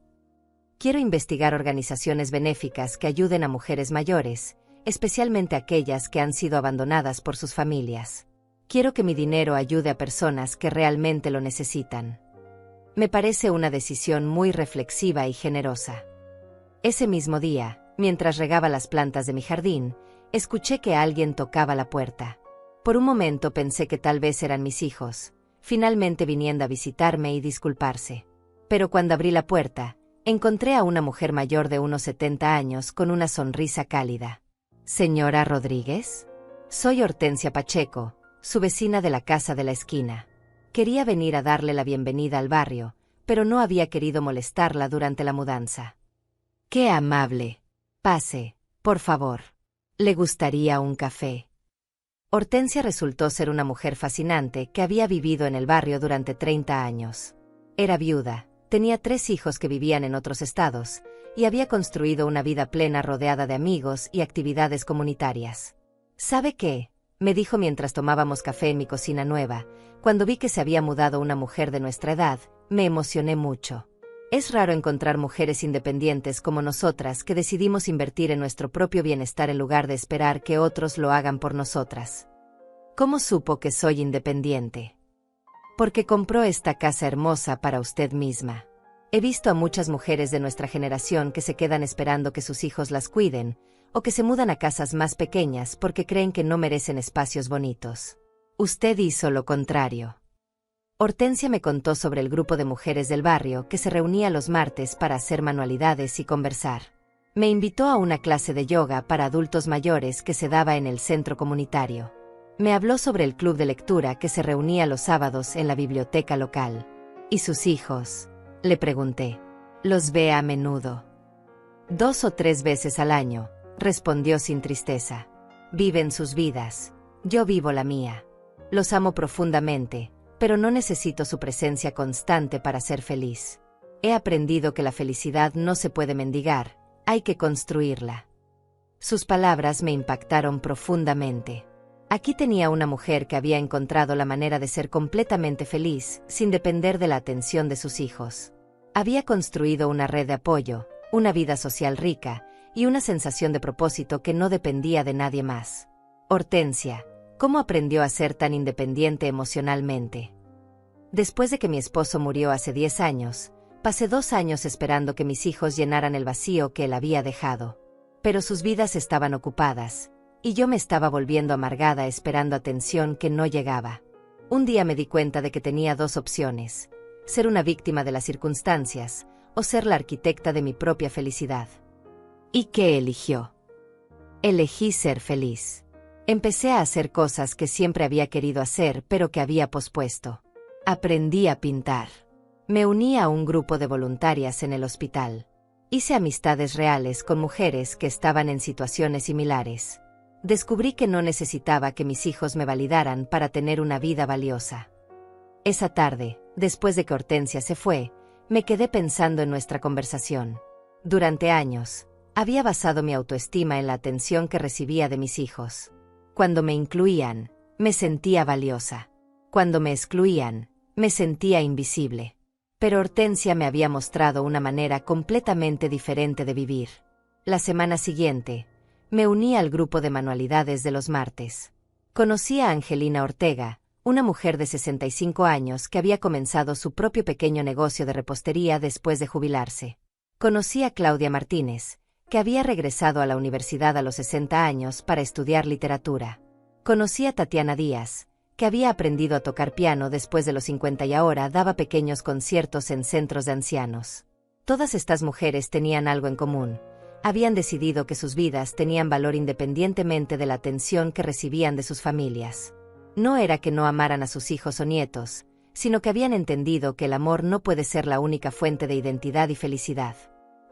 Quiero investigar organizaciones benéficas que ayuden a mujeres mayores, especialmente aquellas que han sido abandonadas por sus familias. Quiero que mi dinero ayude a personas que realmente lo necesitan. Me parece una decisión muy reflexiva y generosa. Ese mismo día, mientras regaba las plantas de mi jardín, escuché que alguien tocaba la puerta. Por un momento pensé que tal vez eran mis hijos, finalmente viniendo a visitarme y disculparse. Pero cuando abrí la puerta, encontré a una mujer mayor de unos 70 años con una sonrisa cálida. ¿Señora Rodríguez? Soy Hortensia Pacheco, su vecina de la casa de la esquina. Quería venir a darle la bienvenida al barrio, pero no había querido molestarla durante la mudanza. ¡Qué amable! Pase, por favor. ¿Le gustaría un café? Hortensia resultó ser una mujer fascinante que había vivido en el barrio durante 30 años. Era viuda, tenía 3 hijos que vivían en otros estados, y había construido una vida plena rodeada de amigos y actividades comunitarias. ¿Sabe qué?, me dijo mientras tomábamos café en mi cocina nueva. Cuando vi que se había mudado una mujer de nuestra edad, me emocioné mucho. Es raro encontrar mujeres independientes como nosotras que decidimos invertir en nuestro propio bienestar en lugar de esperar que otros lo hagan por nosotras. ¿Cómo supo que soy independiente? Porque compró esta casa hermosa para usted misma. He visto a muchas mujeres de nuestra generación que se quedan esperando que sus hijos las cuiden, o que se mudan a casas más pequeñas porque creen que no merecen espacios bonitos. Usted hizo lo contrario. Hortensia me contó sobre el grupo de mujeres del barrio que se reunía los martes para hacer manualidades y conversar. Me invitó a una clase de yoga para adultos mayores que se daba en el centro comunitario. Me habló sobre el club de lectura que se reunía los sábados en la biblioteca local. ¿Y sus hijos?, le pregunté. Los ve a menudo. 2 o 3 veces al año, respondió sin tristeza. Viven sus vidas. Yo vivo la mía. Los amo profundamente, pero no necesito su presencia constante para ser feliz. He aprendido que la felicidad no se puede mendigar, hay que construirla. Sus palabras me impactaron profundamente. Aquí tenía una mujer que había encontrado la manera de ser completamente feliz, sin depender de la atención de sus hijos. Había construido una red de apoyo, una vida social rica, y una sensación de propósito que no dependía de nadie más. Hortensia, ¿cómo aprendió a ser tan independiente emocionalmente? Después de que mi esposo murió hace 10 años, pasé 2 años esperando que mis hijos llenaran el vacío que él había dejado. Pero sus vidas estaban ocupadas, y yo me estaba volviendo amargada esperando atención que no llegaba. Un día me di cuenta de que tenía 2 opciones: ser una víctima de las circunstancias, o ser la arquitecta de mi propia felicidad. ¿Y qué eligió? Elegí ser feliz. Empecé a hacer cosas que siempre había querido hacer pero que había pospuesto. Aprendí a pintar. Me uní a un grupo de voluntarias en el hospital. Hice amistades reales con mujeres que estaban en situaciones similares. Descubrí que no necesitaba que mis hijos me validaran para tener una vida valiosa. Esa tarde, después de que Hortensia se fue, me quedé pensando en nuestra conversación. Durante años, había basado mi autoestima en la atención que recibía de mis hijos. Cuando me incluían, me sentía valiosa. Cuando me excluían, me sentía invisible. Pero Hortensia me había mostrado una manera completamente diferente de vivir. La semana siguiente, me uní al grupo de manualidades de los martes. Conocí a Angelina Ortega, una mujer de 65 años que había comenzado su propio pequeño negocio de repostería después de jubilarse. Conocí a Claudia Martínez, que había regresado a la universidad a los 60 años para estudiar literatura. Conocí a Tatiana Díaz, que había aprendido a tocar piano después de los 50 y ahora daba pequeños conciertos en centros de ancianos. Todas estas mujeres tenían algo en común. Habían decidido que sus vidas tenían valor independientemente de la atención que recibían de sus familias. No era que no amaran a sus hijos o nietos, sino que habían entendido que el amor no puede ser la única fuente de identidad y felicidad.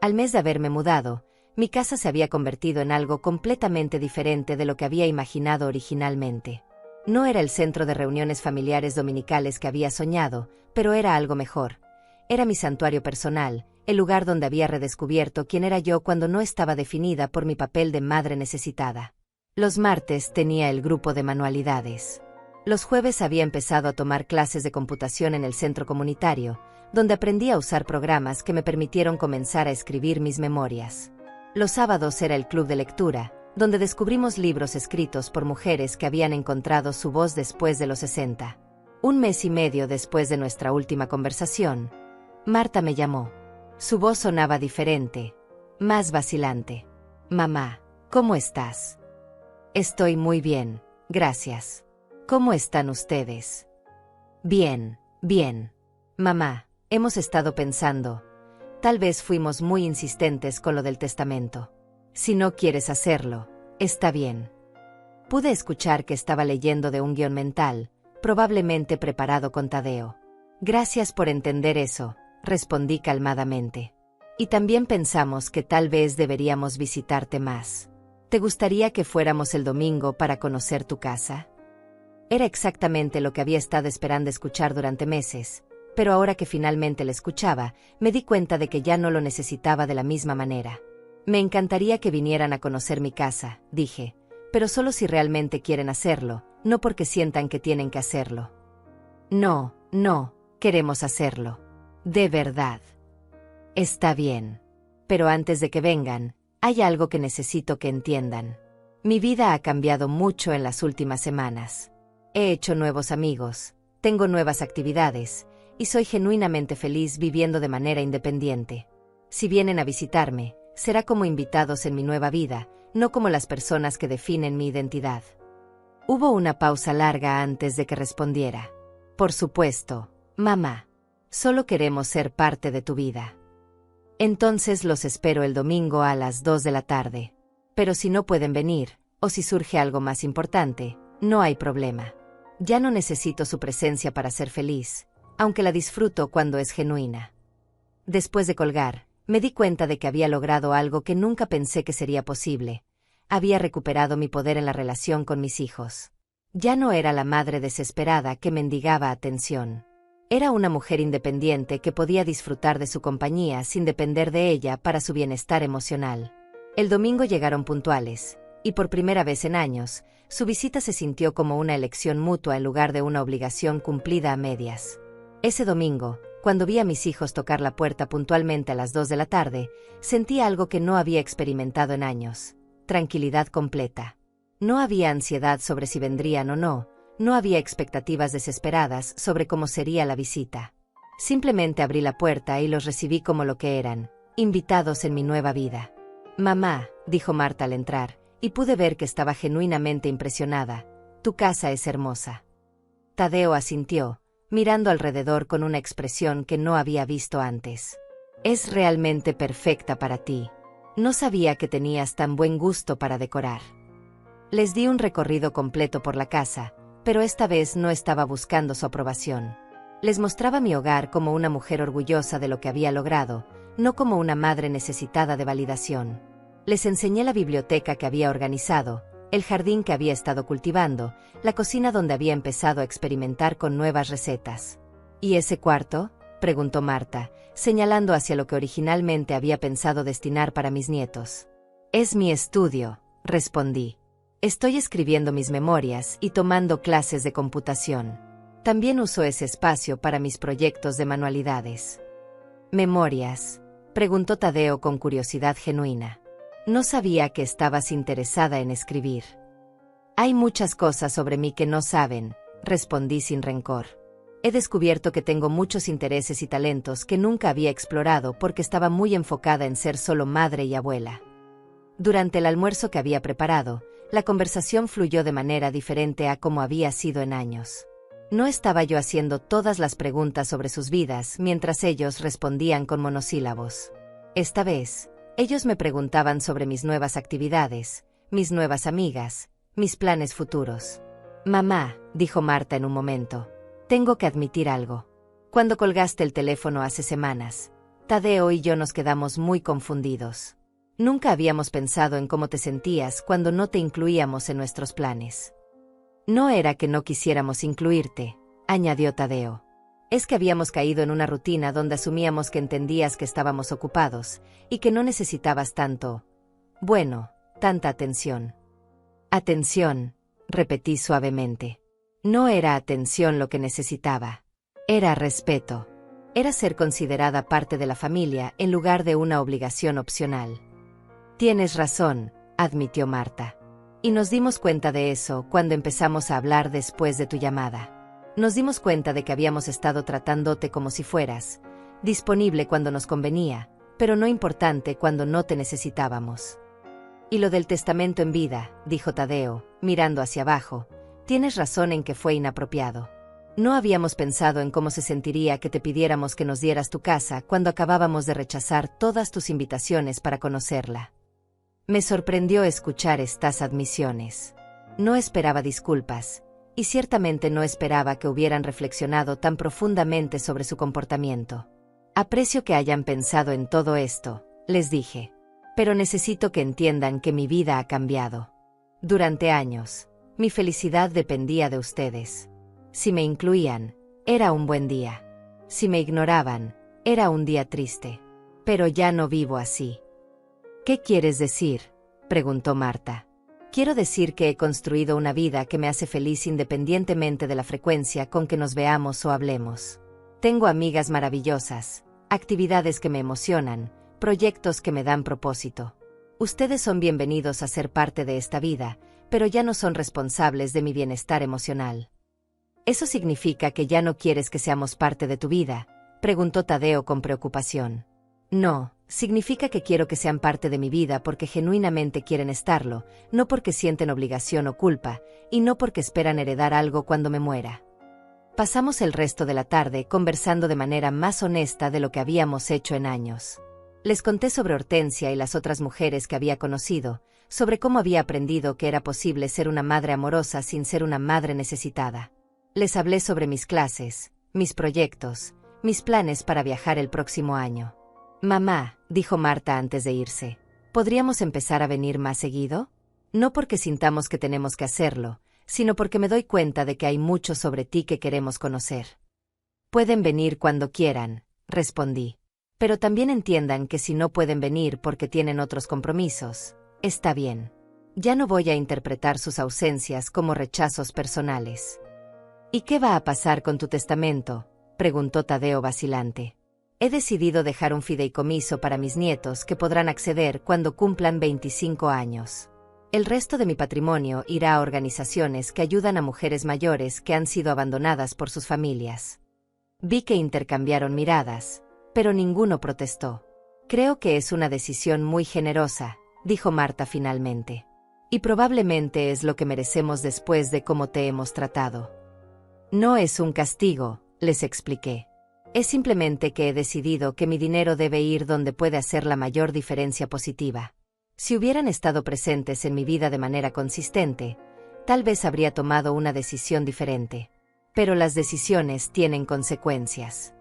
Al mes de haberme mudado, mi casa se había convertido en algo completamente diferente de lo que había imaginado originalmente. No era el centro de reuniones familiares dominicales que había soñado, pero era algo mejor. Era mi santuario personal, el lugar donde había redescubierto quién era yo cuando no estaba definida por mi papel de madre necesitada. Los martes tenía el grupo de manualidades. Los jueves había empezado a tomar clases de computación en el centro comunitario, donde aprendí a usar programas que me permitieron comenzar a escribir mis memorias. Los sábados era el club de lectura, donde descubrimos libros escritos por mujeres que habían encontrado su voz después de los 60. 1 mes y medio después de nuestra última conversación, Marta me llamó. Su voz sonaba diferente, más vacilante. Mamá, ¿cómo estás? Estoy muy bien, gracias. ¿Cómo están ustedes? Bien, bien. Mamá, hemos estado pensando. Tal vez fuimos muy insistentes con lo del testamento. Si no quieres hacerlo, está bien. Pude escuchar que estaba leyendo de un guión mental, probablemente preparado con Tadeo. Gracias por entender eso, respondí calmadamente. Y también pensamos que tal vez deberíamos visitarte más. ¿Te gustaría que fuéramos el domingo para conocer tu casa? Era exactamente lo que había estado esperando escuchar durante meses, pero ahora que finalmente le escuchaba, me di cuenta de que ya no lo necesitaba de la misma manera. Me encantaría que vinieran a conocer mi casa, dije, pero solo si realmente quieren hacerlo, no porque sientan que tienen que hacerlo. No, no, queremos hacerlo. De verdad. Está bien. Pero antes de que vengan, hay algo que necesito que entiendan. Mi vida ha cambiado mucho en las últimas semanas. He hecho nuevos amigos, tengo nuevas actividades, y soy genuinamente feliz viviendo de manera independiente. Si vienen a visitarme, será como invitados en mi nueva vida, no como las personas que definen mi identidad. Hubo una pausa larga antes de que respondiera. Por supuesto, mamá. Solo queremos ser parte de tu vida. Entonces los espero el domingo a las 2 de la tarde. Pero si no pueden venir, o si surge algo más importante, no hay problema. Ya no necesito su presencia para ser feliz, aunque la disfruto cuando es genuina. Después de colgar, me di cuenta de que había logrado algo que nunca pensé que sería posible. Había recuperado mi poder en la relación con mis hijos. Ya no era la madre desesperada que mendigaba atención. Era una mujer independiente que podía disfrutar de su compañía sin depender de ella para su bienestar emocional. El domingo llegaron puntuales, y por primera vez en años, su visita se sintió como una elección mutua en lugar de una obligación cumplida a medias. Ese domingo, cuando vi a mis hijos tocar la puerta puntualmente a las 2 de la tarde, sentí algo que no había experimentado en años: tranquilidad completa. No había ansiedad sobre si vendrían o no, no había expectativas desesperadas sobre cómo sería la visita. Simplemente abrí la puerta y los recibí como lo que eran, invitados en mi nueva vida. Mamá, dijo Marta al entrar, y pude ver que estaba genuinamente impresionada. Tu casa es hermosa. Tadeo asintió, mirando alrededor con una expresión que no había visto antes. Es realmente perfecta para ti. No sabía que tenías tan buen gusto para decorar. Les di un recorrido completo por la casa, pero esta vez no estaba buscando su aprobación. Les mostraba mi hogar como una mujer orgullosa de lo que había logrado, no como una madre necesitada de validación. Les enseñé la biblioteca que había organizado, el jardín que había estado cultivando, la cocina donde había empezado a experimentar con nuevas recetas. ¿Y ese cuarto?, preguntó Marta, señalando hacia lo que originalmente había pensado destinar para mis nietos. Es mi estudio, respondí. Estoy escribiendo mis memorias y tomando clases de computación. También uso ese espacio para mis proyectos de manualidades. ¿Memorias?, preguntó Tadeo con curiosidad genuina. No sabía que estabas interesada en escribir. Hay muchas cosas sobre mí que no saben, respondí sin rencor. He descubierto que tengo muchos intereses y talentos que nunca había explorado porque estaba muy enfocada en ser solo madre y abuela. Durante el almuerzo que había preparado, la conversación fluyó de manera diferente a como había sido en años. No estaba yo haciendo todas las preguntas sobre sus vidas mientras ellos respondían con monosílabos. Esta vez, ellos me preguntaban sobre mis nuevas actividades, mis nuevas amigas, mis planes futuros. Mamá, dijo Marta en un momento, tengo que admitir algo. Cuando colgaste el teléfono hace semanas, Tadeo y yo nos quedamos muy confundidos. Nunca habíamos pensado en cómo te sentías cuando no te incluíamos en nuestros planes. No era que no quisiéramos incluirte, añadió Tadeo. Es que habíamos caído en una rutina donde asumíamos que entendías que estábamos ocupados y que no necesitabas tanta atención. Atención, repetí suavemente. No era atención lo que necesitaba. Era respeto. Era ser considerada parte de la familia en lugar de una obligación opcional. Tienes razón, admitió Marta. Y nos dimos cuenta de eso cuando empezamos a hablar después de tu llamada. Nos dimos cuenta de que habíamos estado tratándote como si fueras disponible cuando nos convenía, pero no importante cuando no te necesitábamos. Y lo del testamento en vida, dijo Tadeo, mirando hacia abajo, tienes razón en que fue inapropiado. No habíamos pensado en cómo se sentiría que te pidiéramos que nos dieras tu casa cuando acabábamos de rechazar todas tus invitaciones para conocerla. Me sorprendió escuchar estas admisiones. No esperaba disculpas, y ciertamente no esperaba que hubieran reflexionado tan profundamente sobre su comportamiento. Aprecio que hayan pensado en todo esto, les dije. Pero necesito que entiendan que mi vida ha cambiado. Durante años, Mi felicidad dependía de ustedes. Si me incluían, era un buen día. Si me ignoraban, era un día triste. Pero ya no vivo así. ¿Qué quieres decir?, preguntó Marta. Quiero decir que he construido una vida que me hace feliz independientemente de la frecuencia con que nos veamos o hablemos. Tengo amigas maravillosas, actividades que me emocionan, proyectos que me dan propósito. Ustedes son bienvenidos a ser parte de esta vida, pero ya no son responsables de mi bienestar emocional. ¿Eso significa que ya no quieres que seamos parte de tu vida?, preguntó Tadeo con preocupación. No, significa que quiero que sean parte de mi vida porque genuinamente quieren estarlo, no porque sienten obligación o culpa, y no porque esperan heredar algo cuando me muera. Pasamos el resto de la tarde conversando de manera más honesta de lo que habíamos hecho en años. Les conté sobre Hortensia y las otras mujeres que había conocido, sobre cómo había aprendido que era posible ser una madre amorosa sin ser una madre necesitada. Les hablé sobre mis clases, mis proyectos, mis planes para viajar el próximo año. Mamá, dijo Marta antes de irse, ¿podríamos empezar a venir más seguido? No porque sintamos que tenemos que hacerlo, sino porque me doy cuenta de que hay mucho sobre ti que queremos conocer. Pueden venir cuando quieran, respondí. Pero también entiendan que si no pueden venir porque tienen otros compromisos, está bien. Ya no voy a interpretar sus ausencias como rechazos personales. ¿Y qué va a pasar con tu testamento?, preguntó Tadeo vacilante. He decidido dejar un fideicomiso para mis nietos que podrán acceder cuando cumplan 25 años. El resto de mi patrimonio irá a organizaciones que ayudan a mujeres mayores que han sido abandonadas por sus familias. Vi que intercambiaron miradas, pero ninguno protestó. Creo que es una decisión muy generosa, dijo Marta finalmente. Y probablemente es lo que merecemos después de cómo te hemos tratado. No es un castigo, les expliqué. Es simplemente que he decidido que mi dinero debe ir donde puede hacer la mayor diferencia positiva. Si hubieran estado presentes en mi vida de manera consistente, tal vez habría tomado una decisión diferente. Pero las decisiones tienen consecuencias.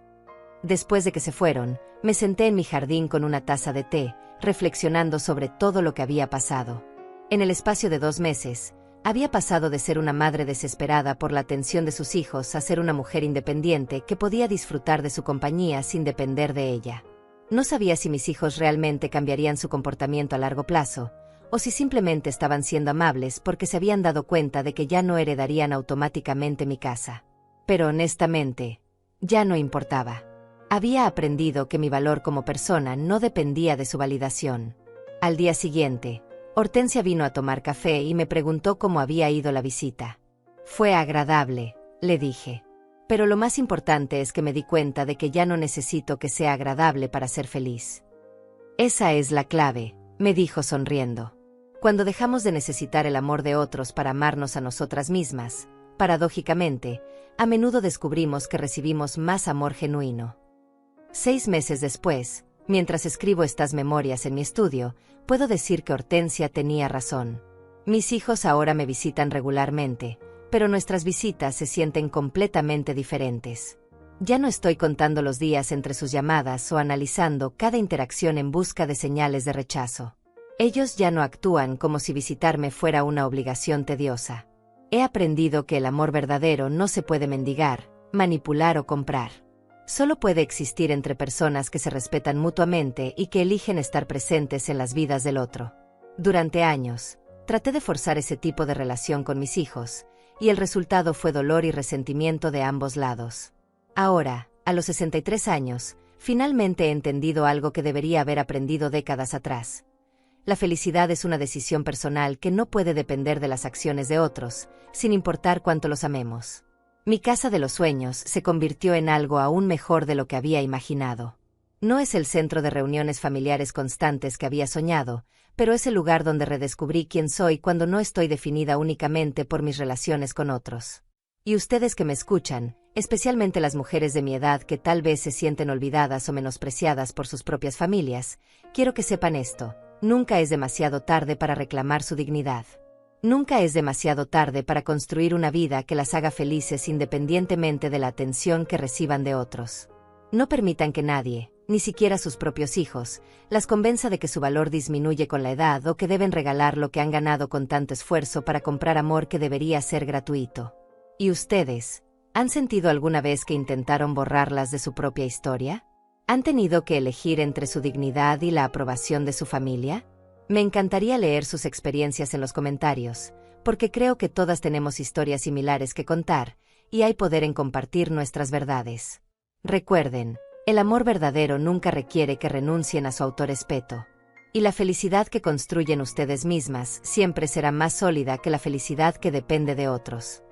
Después de que se fueron, me senté en mi jardín con una taza de té, reflexionando sobre todo lo que había pasado. En el espacio de 2 meses, había pasado de ser una madre desesperada por la atención de sus hijos a ser una mujer independiente que podía disfrutar de su compañía sin depender de ella. No sabía si mis hijos realmente cambiarían su comportamiento a largo plazo, o si simplemente estaban siendo amables porque se habían dado cuenta de que ya no heredarían automáticamente mi casa. Pero honestamente, ya no importaba. Había aprendido que mi valor como persona no dependía de su validación. Al día siguiente, Hortensia vino a tomar café y me preguntó cómo había ido la visita. Fue agradable, le dije. Pero lo más importante es que me di cuenta de que ya no necesito que sea agradable para ser feliz. Esa es la clave, me dijo sonriendo. Cuando dejamos de necesitar el amor de otros para amarnos a nosotras mismas, paradójicamente, a menudo descubrimos que recibimos más amor genuino. 6 meses después, mientras escribo estas memorias en mi estudio, puedo decir que Hortensia tenía razón. Mis hijos ahora me visitan regularmente, pero nuestras visitas se sienten completamente diferentes. Ya no estoy contando los días entre sus llamadas o analizando cada interacción en busca de señales de rechazo. Ellos ya no actúan como si visitarme fuera una obligación tediosa. He aprendido que el amor verdadero no se puede mendigar, manipular o comprar. Solo puede existir entre personas que se respetan mutuamente y que eligen estar presentes en las vidas del otro. Durante años, traté de forzar ese tipo de relación con mis hijos, y el resultado fue dolor y resentimiento de ambos lados. Ahora, a los 63 años, finalmente he entendido algo que debería haber aprendido décadas atrás. La felicidad es una decisión personal que no puede depender de las acciones de otros, sin importar cuánto los amemos. Mi casa de los sueños se convirtió en algo aún mejor de lo que había imaginado. No es el centro de reuniones familiares constantes que había soñado, pero es el lugar donde redescubrí quién soy cuando no estoy definida únicamente por mis relaciones con otros. Y ustedes que me escuchan, especialmente las mujeres de mi edad que tal vez se sienten olvidadas o menospreciadas por sus propias familias, quiero que sepan esto: nunca es demasiado tarde para reclamar su dignidad. Nunca es demasiado tarde para construir una vida que las haga felices independientemente de la atención que reciban de otros. No permitan que nadie, ni siquiera sus propios hijos, las convenza de que su valor disminuye con la edad o que deben regalar lo que han ganado con tanto esfuerzo para comprar amor que debería ser gratuito. ¿Y ustedes? ¿Han sentido alguna vez que intentaron borrarlas de su propia historia? ¿Han tenido que elegir entre su dignidad y la aprobación de su familia? Me encantaría leer sus experiencias en los comentarios, porque creo que todas tenemos historias similares que contar, y hay poder en compartir nuestras verdades. Recuerden, el amor verdadero nunca requiere que renuncien a su autorrespeto. Y la felicidad que construyen ustedes mismas siempre será más sólida que la felicidad que depende de otros.